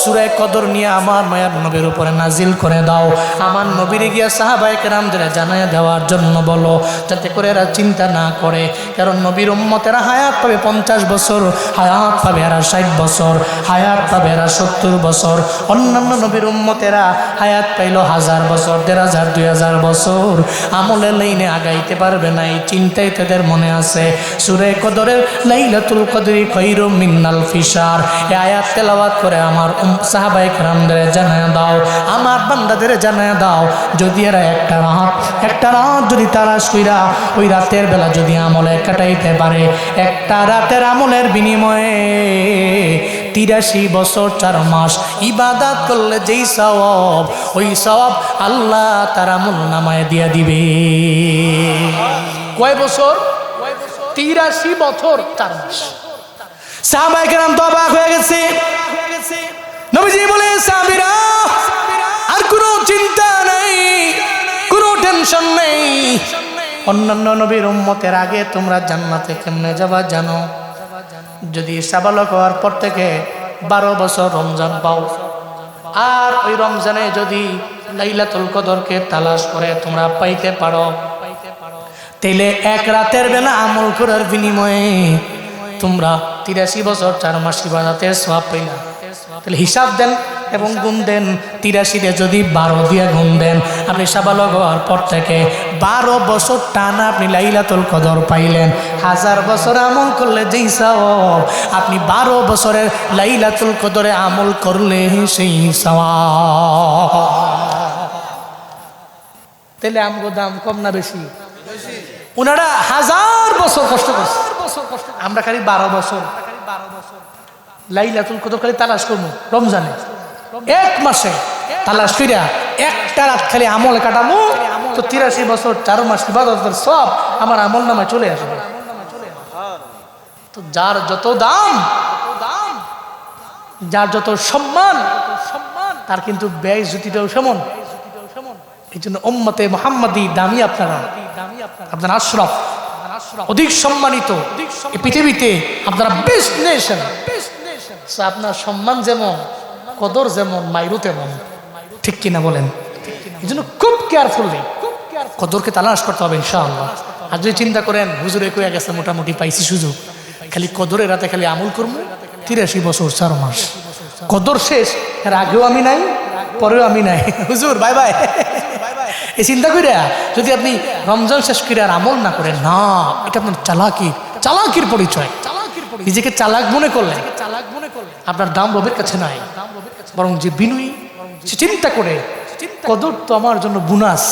সূরা কদর নিয়ে আমার মায়ার নবীর উপরে নাজিল করে দাও। আমার নবীর গিয়া সাহাবায়ে কেরামদের জানায়া দেওয়ার জন্য বলো, যাতে করে এরা চিন্তা না করে। কারণ নবীর উম্মতেরা হায়াত পাবে 50 বছর, হায়াত পাবে এরা 60 বছর, হায়াত পাবে এরা 70 বছর। অন্যান্য নবীর উম্মতেরা হায়াত পাইল 1000 বছর, 1500, 2000 বছর। আমলের লাইনে আগাইতে পারবে না, এই চিন্তাই তাদের মনে আছে। সূরা কদরের লাইলাতুল কদরি খায়রুম মিন আলফি শাহর, এই আয়াত তেলাওয়াত করে আমার সাহাবায়ে কেরামদের জানায়া দাও, আমার বান্দাদের জানায়া দাও, যদি এরা একটা রাত যদি তালাশ কইরা ওই রাতের বেলা যদি আমলে কাটাইতে পারে, একটা রাতের আমলের বিনিময়ে 83 বছর 4 মাস ইবাদত করলে যেই সওয়াব, ওই সওয়াব আল্লাহ তার আমল নামায় দিয়া দিবে। কয় বছর? 83 বছর 4 মাস। সাহাবায়ে কেরাম তো অবাক হয়ে গেছে। নবীজি বলে, সাহাবীরা আর কোনো চিন্তা নাই, কোনো টেনশন নেই। অন্যান্য নবীর উম্মতের আগে তোমরা জান্নাতে কেমনে যাবা জানো? যদি সাবালক হওয়ার পর থেকে 12 বছর রমজান পাও, আর ওই রমজানে যদি লাইলাতুল কদরকে তালাশ করে তোমরা পাইতে পারো, তাইলে এক রাতের বেলা আমল করার বিনিময়ে তোমরা 83 বছর 4 মাস ইবাদতের সওয়াব পাইলা। তাহলে হিসাব দেন এবং গুণ দেন। 83 যদি 12 দিয়ে গুণ দেন, আপনি সাবালক হওয়ার পর থেকে 12 বছর টানা আপনি লাইলাতুল কদর পাইলেন। 1000 বছর আমল করলে যেই সওয়াব, আপনি 12 বছরের লাইলাতুল কদরে আমল করলে সেই সওয়াব। তাহলে আমগো দাম কম না বেশি? ওনারা 1000 বছর কষ্ট করছে, আমরা খালি 12 বছর লাইলাতুল কদর খালি তালাশ করবো। রমজানে 1 মাসে তালাশ কইরা একটা রাত খালি আমল কাটামো, তো 83 বছর 4 মাস ইবাদতের সব আমার আমল নামায় চলে আসবে। তো যার যত দাম, যার যত সম্মান, তার কিন্তু ব্যয় জ্যোতিটাও সমান। এই জন্য উম্মতে মুহাম্মাদি দামি, আপনারা আশরাফ, অধিক সম্মানিত এই পৃথিবীতে, আপনারা বেস্ট নেশন। আপনার সম্মান যেমন, কদর যেমন, মাইরু তেমন, ঠিক কিনা বলেন? এই জন্য খুব কেয়ারফুলি কদরকে তালাশ করতে হবে ইনশাআল্লাহ। আর যদি চিন্তা করেন হুজুরে কইয়া গেছে মোটামুটি পাইছি সুযোগ, খালি কদরের রাতে খালি আমল করবো, 83 বছর 4 মাস, কদর শেষ, এর আগেও আমি নাই, পরেও আমি নাই, হুজুর বাই বাই। এই চিন্তা কইরা যদি আপনি রমজান শেষ করে আর আমল না করেন, না, এটা আপনার চালাকির পরিচয়। নিজেকে চালাক মনে করলেন, আপনার দাম রবের কাছে নাই। বরং যে বিনয়ী, সে চিন্তা করে কদর তো আমার জন্য বোনাস,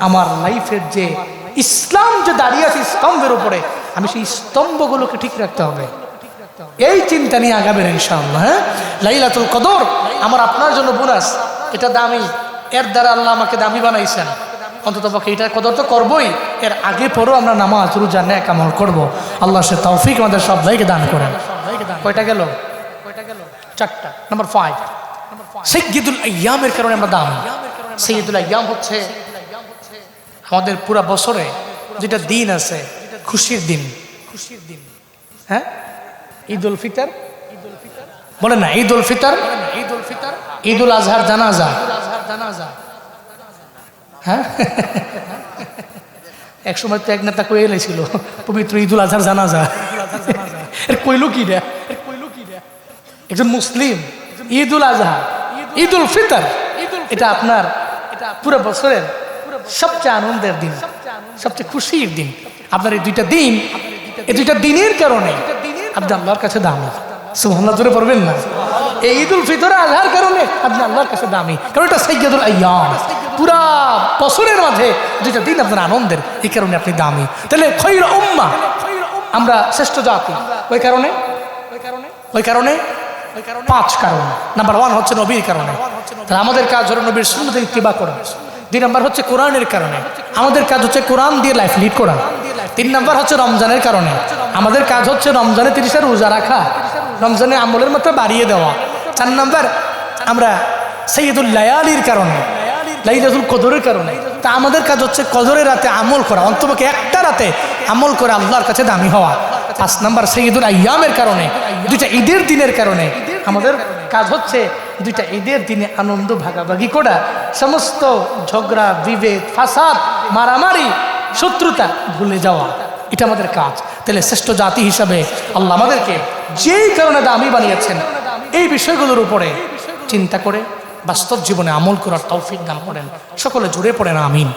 আমার লাইফের যে ইসলাম যে দাঁড়িয়ে আছে স্তম্ভের উপরে, আমি সেই স্তম্ভগুলোকে ঠিক রাখতে হবে। এই চিন্তা নিয়ে আগাবেন ইনশাআল্লাহ। হ্যাঁ, লাইলাতুল কদর আমার আপনার জন্য বোনাস, এটা দামি, এর দ্বারা আল্লাহ আমাকে দামি বানাইছেন, অন্তত পক্ষে এটা কদর তো করবোই, এর আগে পরেও আমরা নামাজ রোজা নেক আমল করবো। আল্লাহ সে তৌফিক আমাদের সবাইকে দান করেন। কয়টা গেল? চারটা। নাম্বার 5, সাইয়্যিদুল আইয়ামের কারণে আমরা দামি। সাইয়্যিদুল আইয়াম হচ্ছে আমাদের পুরা বছরে যেটা দিন আছে খুশির দিন। হ্যাঁ, ঈদ উল ফিতর বলেন না, ঈদ উল ফিতর, ঈদ উল আজহার জানাজা। হ্যাঁ, এক সময় তো এক নেতা কয়ে এলেছিল পবিত্র ঈদ উল আজহার জানাজা। এর কইলো কি রে? একজন মুসলিম ঈদ উল আজহা, ঈদ উল ফিতর, এটা আপনার পুরো বছরের সবচেয়ে আনন্দের দিন, সবচেয়ে খুশির দিন। আপনার এই দুইটা দিন, এই দুইটা দিনের কারণে আপনি আল্লাহর কাছে দামি। সুবহানাল্লাহ জোরে পড়বেন না? এই ঈদ উল ফিতর আজহার কারণে আপনি আল্লাহর কাছে দামি, কারণ এটা সাইয়্যিদুল আইয়াম। পুরা বছরের মাঝে দুইটা দিন আপনার আনন্দের, এই কারণে আপনি দামি। তাহলে খৈর উম্মাহ, আমরা শ্রেষ্ঠ জাতি ওই কারণে 5 কারণ। নাম্বার 1 হচ্ছে নবীর কারণে, তাহলে আমাদের কাজ হলো নবীর সুন্নতের ইত্তিবা করা। 2 নাম্বার হচ্ছে কোরআনের কারণে, আমাদের কাজ হচ্ছে কোরআন দিয়ে লাইফ লিড করা। 3 নাম্বার হচ্ছে রমজানের কারণে, আমাদের কাজ হচ্ছে রমজানে 30 রোজা রাখা, রমজানে আমলের মাত্রা বাড়িয়ে দেওয়া। 4 নাম্বার আমরা সাইয়্যিদুল লায়ালির কারণে, লাইলাতুল কদরের কারণে, তা আমাদের কাজ হচ্ছে কদরের রাতে আমল করা, অন্তপক্ষে একটা রাতে আমল করে আল্লাহর কাছে দামি হওয়া। 5 নাম্বার সাইয়্যিদুল আইয়ামের কারণে, 2টা ঈদের দিনের কারণে আমাদের কাজ হচ্ছে 2টা ঈদের দিনে আনন্দ ভাগাভাগি করা, সমস্ত ঝগড়া বিভেদ ফাসাদ মারামারি শত্রুতা ভুলে যাওয়া, এটা আমাদের কাজ। তাহলে শ্রেষ্ঠ জাতি হিসাবে আল্লাহ আমাদেরকে যেই কারণে দামি বানিয়েছেন, এই বিষয়গুলোর উপরে চিন্তা করে বাস্তব জীবনে আমল করার তৌফিক দান করেন। সকলে জুড়ে পড়েন আমিন।